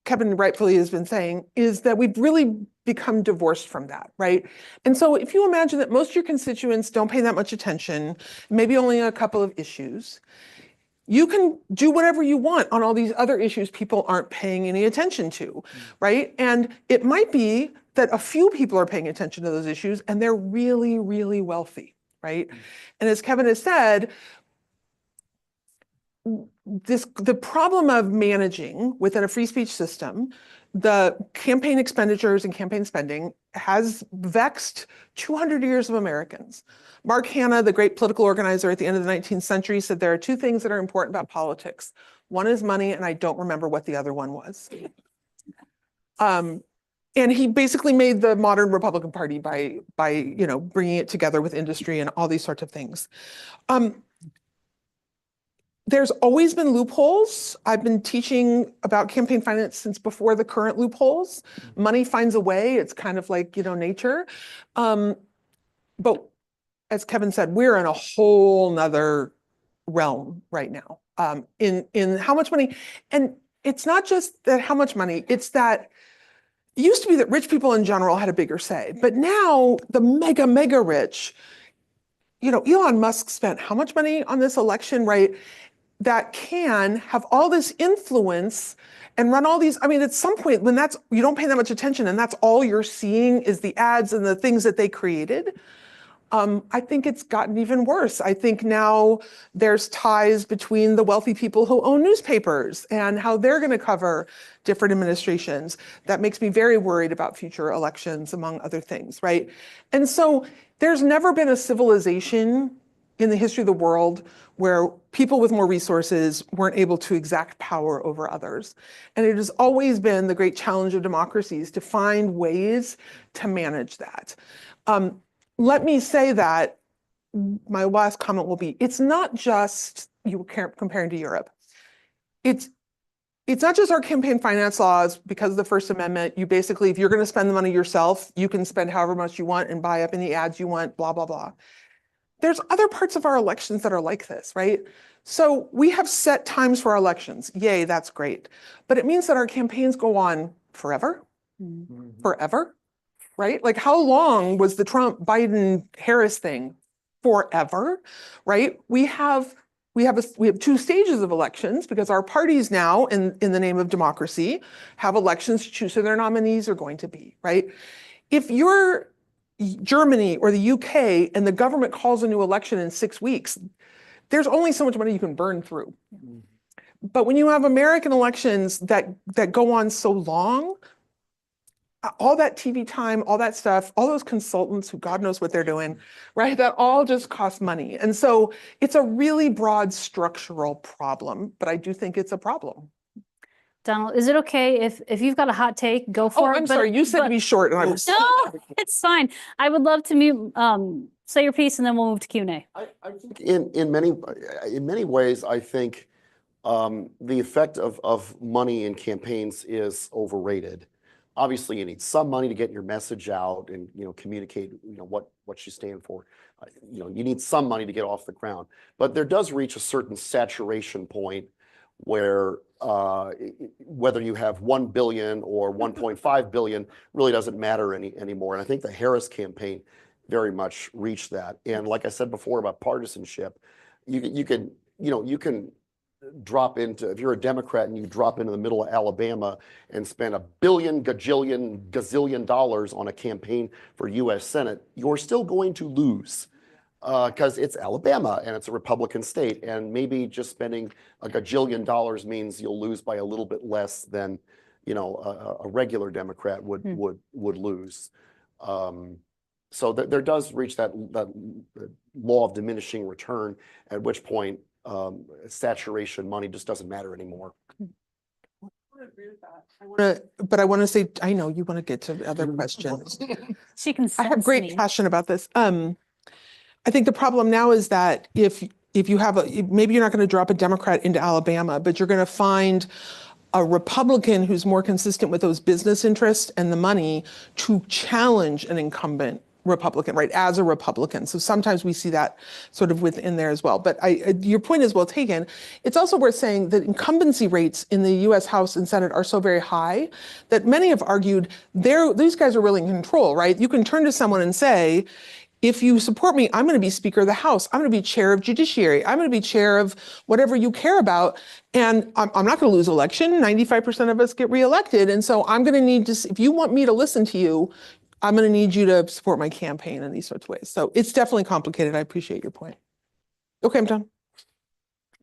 Kevin rightfully has been saying, is that we've really become divorced from that, right? And so if you imagine that most of your constituents don't pay that much attention, maybe only a couple of issues, you can do whatever you want on all these other issues people aren't paying any attention to, right? And it might be that a few people are paying attention to those issues and they're really, really wealthy, right? And as Kevin has said, the problem of managing within a free speech system, the campaign expenditures and campaign spending has vexed 200 years of Americans. Mark Hanna, the great political organizer at the end of the 19th century, said there are 2 things that are important about politics. One is money, and I don't remember what the other one was. And he basically made the modern Republican Party by bringing it together with industry and all these sorts of things. There's always been loopholes. I've been teaching about campaign finance since before the current loopholes. Money finds a way. It's kind of like, nature. But as Kevin said, we're in a whole nother realm right now in how much money. And it's not just that how much money, it's that it used to be that rich people in general had a bigger say. But now the mega rich, Elon Musk spent how much money on this election, right? that can have all this influence and run all these, I mean, at some point when you don't pay that much attention and that's all you're seeing is the ads and the things that they created. I think it's gotten even worse. I think now there's ties between the wealthy people who own newspapers and how they're going to cover different administrations. That makes me very worried about future elections, among other things, right? And so there's never been a civilization in the history of the world where people with more resources weren't able to exact power over others. And it has always been the great challenge of democracies to find ways to manage that. Let me say that my last comment will be, it's not just you comparing to Europe. It's not just our campaign finance laws because of the First Amendment. You basically, if you're going to spend the money yourself, you can spend however much you want and buy up any ads you want, blah, blah, blah. There's other parts of our elections that are like this, right? So we have set times for our elections. Yay, that's great. But it means that our campaigns go on forever, forever. Right? Like how long was the Trump, Biden, Harris thing? Forever, right? We have 2 stages of elections because our parties now, in the name of democracy, have elections to choose who their nominees are going to be, right? If you're Germany or the UK and the government calls a new election in 6 weeks, there's only so much money you can burn through. But when you have American elections that go on so long, all that TV time, all that stuff, all those consultants who God knows what they're doing, right? That all just costs money. And so it's a really broad structural problem, but I do think it's a problem.
Donald, is it okay if you've got a hot take, go for
Oh,
it?
I'm sorry, you said to be short and I was.
No, it's fine. I would love to mute, say your piece and then we'll move to Q&A.
I think in many ways, I think the effect of money in campaigns is overrated. Obviously, you need some money to get your message out and communicate what you stand for. You need some money to get off the ground, but there does reach a certain saturation point where whether you have 1 billion or 1.5 billion really doesn't matter anymore. And I think the Harris campaign very much reached that. And like I said before about partisanship, you can drop into, if you're a Democrat and you drop into the middle of Alabama and spend $1 billion, gazillion dollars on a campaign for US Senate, you're still going to lose because it's Alabama and it's a Republican state. And maybe just spending a gajillion dollars means you'll lose by a little bit less than, a regular Democrat would lose. So there does reach that law of diminishing return, at which point saturation money just doesn't matter anymore.
I agree with that. But I want to say, I know you want to get to other questions.
She can
I have
sense
great
me.
passion about this. I think the problem now is that if you have maybe you're not going to drop a Democrat into Alabama, but you're going to find a Republican who's more consistent with those business interests and the money to challenge an incumbent Republican, right, as a Republican. So sometimes we see that sort of within there as well. But your point is well taken. It's also worth saying that incumbency rates in the US House and Senate are so very high that many have argued these guys are really in control, right? You can turn to someone and say, if you support me, I'm going to be Speaker of the House. I'm going to be chair of Judiciary. I'm going to be chair of whatever you care about. And I'm not going to lose election. 95% of us get reelected. And so I'm going to need to, if you want me to listen to you, I'm going to need you to support my campaign in these sorts of ways. So it's definitely complicated. I appreciate your point. Okay, I'm done.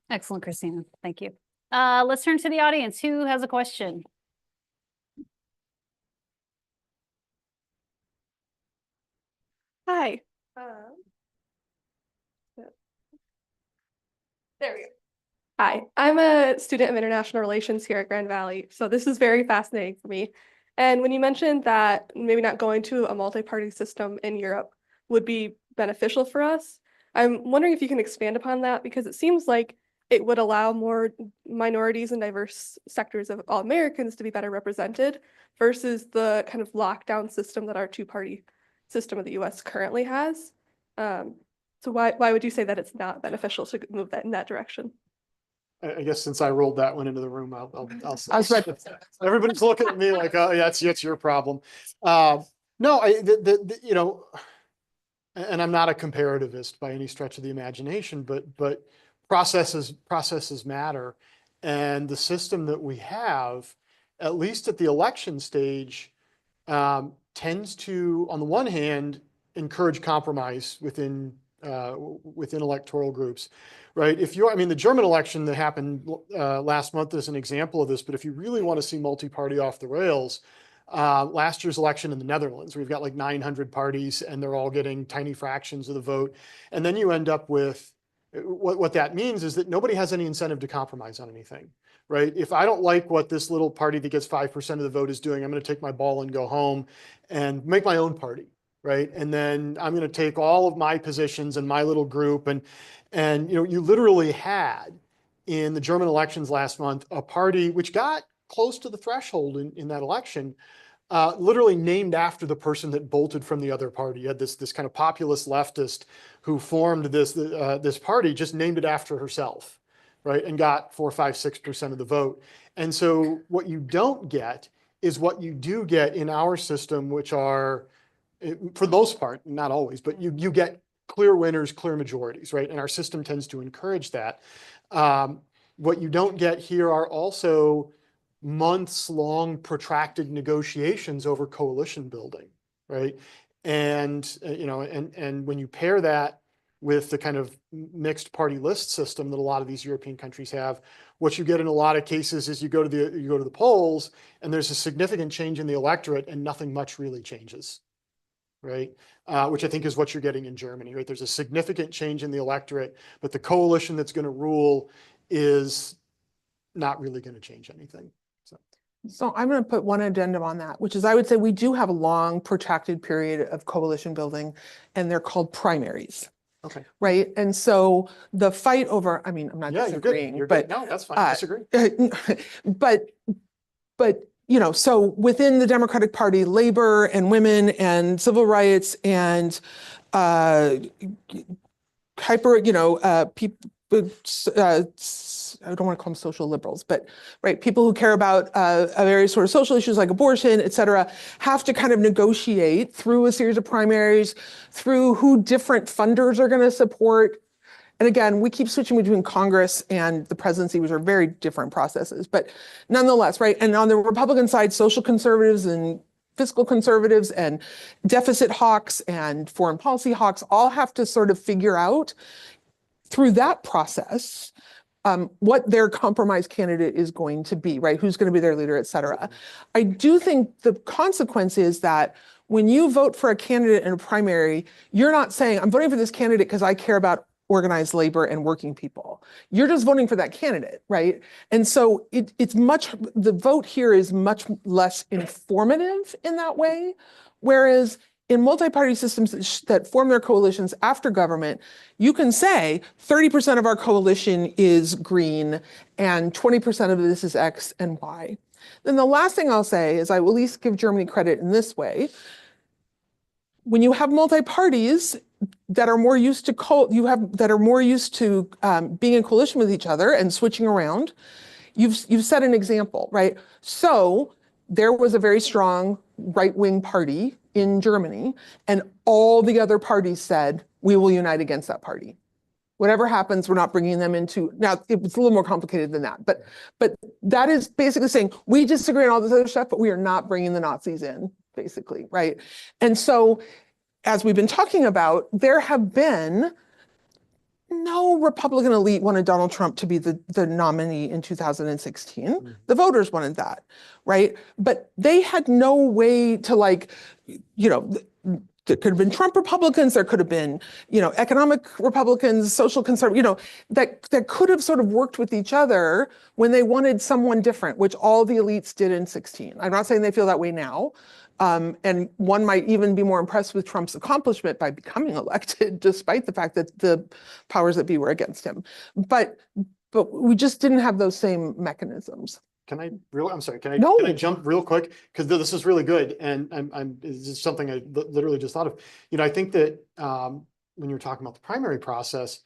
Excellent, Christina. Thank you. Let's turn to the audience. Who has a question?
Hi. There we go. Hi, I'm a student of international relations here at Grand Valley, so this is very fascinating for me. And when you mentioned that maybe not going to a multi-party system in Europe would be beneficial for us, I'm wondering if you can expand upon that, because it seems like it would allow more minorities and diverse sectors of all Americans to be better represented versus the kind of lockdown system that our two-party system of the US currently has. So why would you say that it's not beneficial to move that in that direction?
I guess since I rolled that one into the room, I'll
I was about to say.
everybody's looking at me like, oh yeah, it's your problem. No, and I'm not a comparativist by any stretch of the imagination, but processes matter. And the system that we have, at least at the election stage, tends to, on the one hand, encourage compromise within electoral groups, right? I mean, the German election that happened last month is an example of this, but if you really want to see multi-party off the rails, last year's election in the Netherlands, we've got like 900 parties and they're all getting tiny fractions of the vote. And then you end up with, what that means is that nobody has any incentive to compromise on anything, right? If I don't like what this little party that gets 5% of the vote is doing, I'm going to take my ball and go home and make my own party, right? And then I'm going to take all of my positions and my little group. And you literally had in the German elections last month, a party which got close to the threshold in that election, literally named after the person that bolted from the other party. You had this kind of populist leftist who formed this party, just named it after herself, right? And got 4, 5, 6% of the vote. And so what you don't get is what you do get in our system, which are, for the most part, not always, but you get clear winners, clear majorities, right? And our system tends to encourage that. What you don't get here are also months-long protracted negotiations over coalition building, right? And and when you pair that with the kind of mixed party list system that a lot of these European countries have, what you get in a lot of cases is you go to the polls and there's a significant change in the electorate and nothing much really changes, right? Which I think is what you're getting in Germany, right? There's a significant change in the electorate, but the coalition that's going to rule is not really going to change anything.
So I'm going to put one addendum on that, which is I would say we do have a long protracted period of coalition building, and they're called primaries.
Okay.
Right. And so the fight over, I mean, I'm not disagreeing,
you're good. No, that's fine. I disagree.
But so within the Democratic Party, labor and women and civil rights and people, I don't want to call them social liberals, but right, people who care about various sort of social issues like abortion, et cetera, have to kind of negotiate through a series of primaries, through who different funders are going to support. And again, we keep switching between Congress and the presidency, which are very different processes, but nonetheless, right? And on the Republican side, social conservatives and fiscal conservatives and deficit hawks and foreign policy hawks all have to sort of figure out through that process what their compromise candidate is going to be, right? Who's going to be their leader, et cetera. I do think the consequence is that when you vote for a candidate in a primary, you're not saying, I'm voting for this candidate because I care about organized labor and working people. You're just voting for that candidate, right? And so the vote here is much less informative in that way, whereas in multi-party systems that form their coalitions after government, you can say 30% of our coalition is green and 20% of this is X and Y. Then the last thing I'll say is I will at least give Germany credit in this way. When you have multi-parties that are more used to being in coalition with each other and switching around, you've set an example, right? So there was a very strong right-wing party in Germany, and all the other parties said, we will unite against that party. Whatever happens, we're not bringing them into, now it's a little more complicated than that, but that is basically saying, we disagree on all this other stuff, but we are not bringing the Nazis in, basically, right? And so, as we've been talking about, there have been no Republican elite wanted Donald Trump to be the nominee in 2016. The voters wanted that, right? But they had no way to there could have been Trump Republicans, there could have been, economic Republicans, social conservatives, that could have sort of worked with each other when they wanted someone different, which all the elites did in 16. I'm not saying they feel that way now. And one might even be more impressed with Trump's accomplishment by becoming elected, despite the fact that the powers that be were against him. But we just didn't have those same mechanisms.
I'm sorry, can
No.
I jump real quick? Because this is really good. And this is something I literally just thought of. I think that when you're talking about the primary process,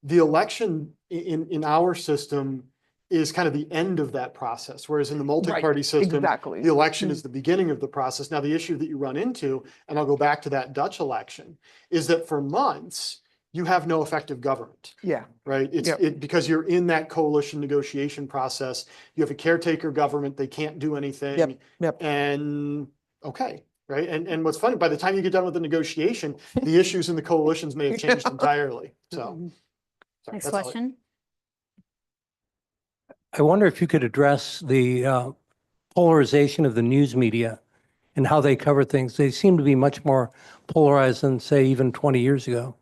the election in our system is kind of the end of that process. Whereas in the multi-party system,
exactly.
the election is the beginning of the process. Now, the issue that you run into, and I'll go back to that Dutch election, is that for months, you have no effective government,
Yeah.
right?
Yep.
Because you're in that coalition negotiation process. You have a caretaker government, they can't do anything.
Yep.
And okay, right? And what's funny, by the time you get done with the negotiation, the issues in the coalitions may have changed entirely. So, sorry,
Next
that's all I-
question.
I wonder if you could address the polarization of the news media and how they cover things. They seem to be much more polarized than, say, even 20 years ago.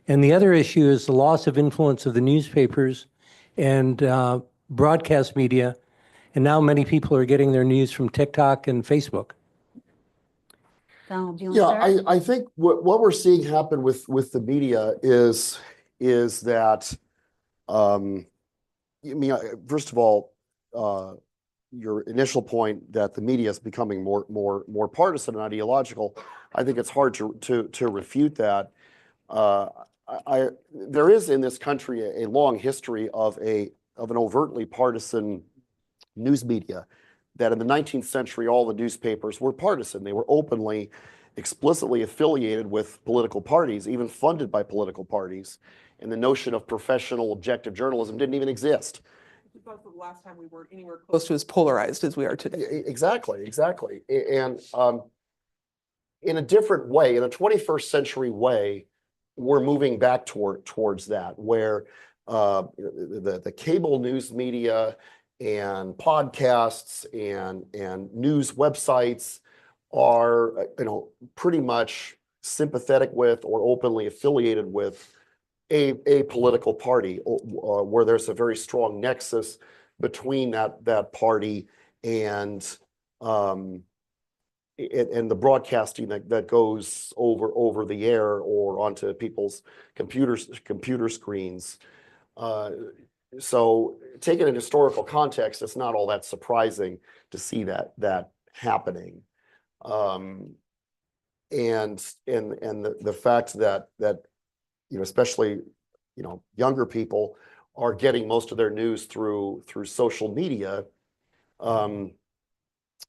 And the other issue is the loss of influence of the newspapers and broadcast media. And now many people are getting their news from TikTok and Facebook.
Donald, do you
Yeah,
want to start?
I think what we're seeing happen with the media is that I mean, first of all, your initial point that the media is becoming more partisan and ideological, I think it's hard to refute that. There is in this country a long history of an overtly partisan news media. That in the 19th century, all the newspapers were partisan. They were openly, explicitly affiliated with political parties, even funded by political parties. And the notion of professional objective journalism didn't even exist.
Because the last time we weren't anywhere close to as polarized as we are today.
Exactly. And in a different way, in a 21st century way, we're moving back towards that, where the cable news media and podcasts and news websites are pretty much sympathetic with or openly affiliated with a political party, where there's a very strong nexus between that party and the broadcasting that goes over the air or onto people's computer screens. So taken in historical context, it's not all that surprising to see that happening. And the fact that especially younger people are getting most of their news through social media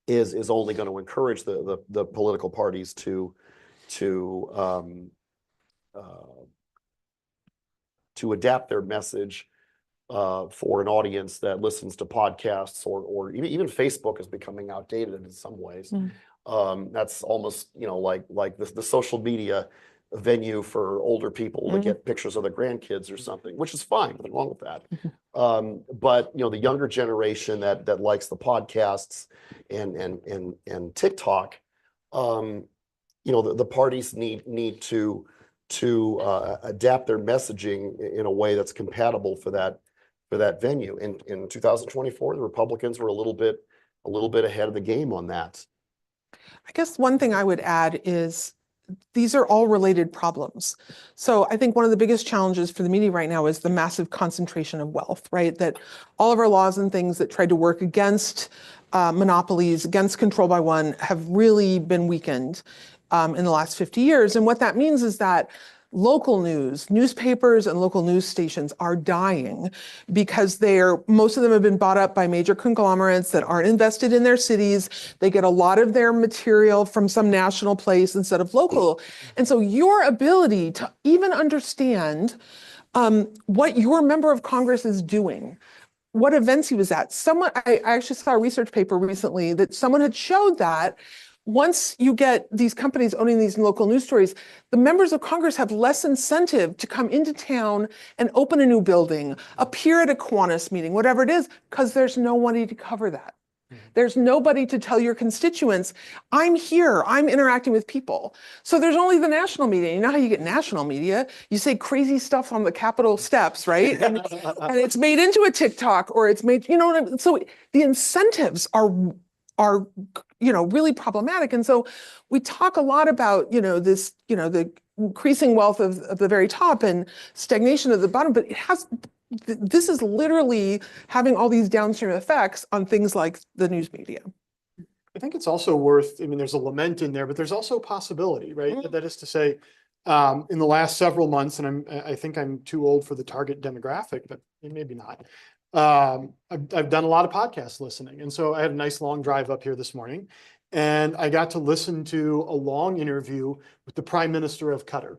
is only going to encourage the political parties to adapt their message for an audience that listens to podcasts or even Facebook is becoming outdated in some ways. That's almost like the social media venue for older people to get pictures of their grandkids or something, which is fine. Nothing wrong with that. But the younger generation that likes the podcasts and TikTok, the parties need to adapt their messaging in a way that's compatible for that venue. In 2024, the Republicans were a little bit ahead of the game on that.
I guess one thing I would add is these are all related problems. So I think one of the biggest challenges for the media right now is the massive concentration of wealth, right? That all of our laws and things that tried to work against monopolies, against control by one, have really been weakened in the last 50 years. And what that means is that local newspapers and local news stations are dying because most of them have been bought up by major conglomerates that aren't invested in their cities. They get a lot of their material from some national place instead of local. And so your ability to even understand what your member of Congress is doing, what events he was at. I actually saw a research paper recently that someone had showed that once you get these companies owning these local news stories, the members of Congress have less incentive to come into town and open a new building, appear at a Kiwanis meeting, whatever it is, because there's nobody to cover that. There's nobody to tell your constituents, I'm here, I'm interacting with people. So there's only the national media. You know how you get national media? You say crazy stuff on the Capitol steps, right? And it's made into a TikTok or it's made, what I mean? So the incentives are really problematic. And so we talk a lot about, this, the increasing wealth of the very top and stagnation of the bottom, but this is literally having all these downstream effects on things like the news media.
I think it's also there's a lament in there, but there's also a possibility, right? That is to say, in the last several months, and I think I'm too old for the target demographic, but maybe not. I've done a lot of podcast listening. And so I had a nice long drive up here this morning and I got to listen to a long interview with the Prime Minister of Qatar,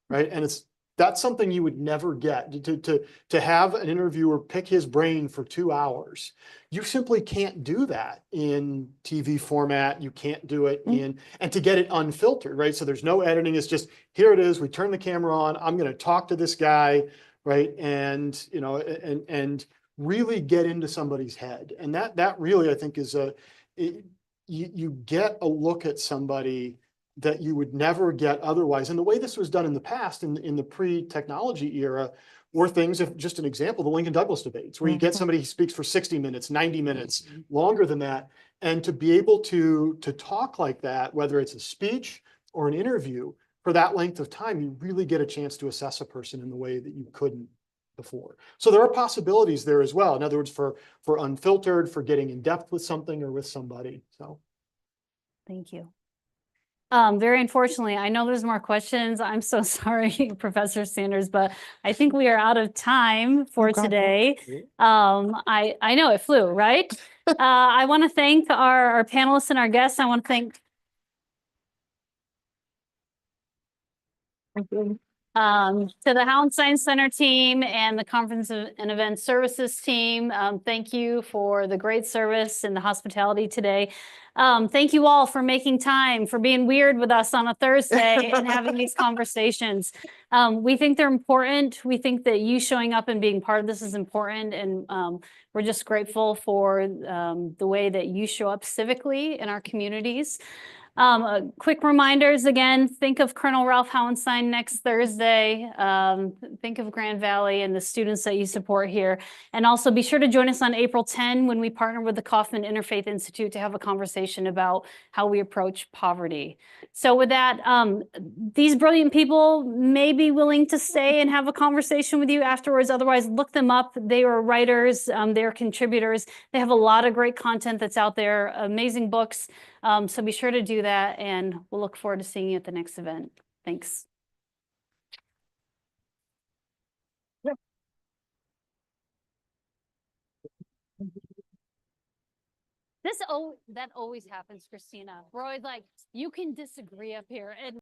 right? And it's That's something you would never get to have an interviewer pick his brain for 2 hours. You simply can't do that in TV format. You can't do it and to get it unfiltered, right? So there's no editing. It's just, here it is. We turn the camera on. I'm going to talk to this guy, right? And, you know, and really get into somebody's head. And that really, I think is you get a look at somebody that you would never get otherwise. And the way this was done in the past, in the pre-technology era, were things, if just an example, the Lincoln Douglas debates, where you get somebody who speaks for 60 minutes, 90 minutes, longer than that. And to be able to talk like that, whether it's a speech or an interview, for that length of time, you really get a chance to assess a person in the way that you couldn't before. So there are possibilities there as well. In other words, for unfiltered, for getting in depth with something or with somebody. So
Thank you. Very unfortunately, I know there's more questions. I'm so sorry, Professor Sanders, but I think we are out of time for today. I know it flew, right? I want to thank our panelists and our guests. I want to thank to the Hauenstein Center team and the Conference and Event Services team. Thank you for the great service and the hospitality today. Thank you all for making time, for being weird with us on a Thursday and having these conversations. We think they're important. We think that you showing up and being part of this is important. And we're just grateful for the way that you show up civically in our communities. Quick reminders again, think of Colonel Ralph Hauenstein next Thursday. Think of Grand Valley and the students that you support here. And also be sure to join us on April 10 when we partner with the Kauffman Interfaith Institute to have a conversation about how we approach poverty. So with that, these brilliant people may be willing to stay and have a conversation with you afterwards. Otherwise, look them up. They are writers, they're contributors. They have a lot of great content that's out there, amazing books. So be sure to do that, and we'll look forward to seeing you at the next event. Thanks. That always happens, Christina. We're always like, you can disagree up here. And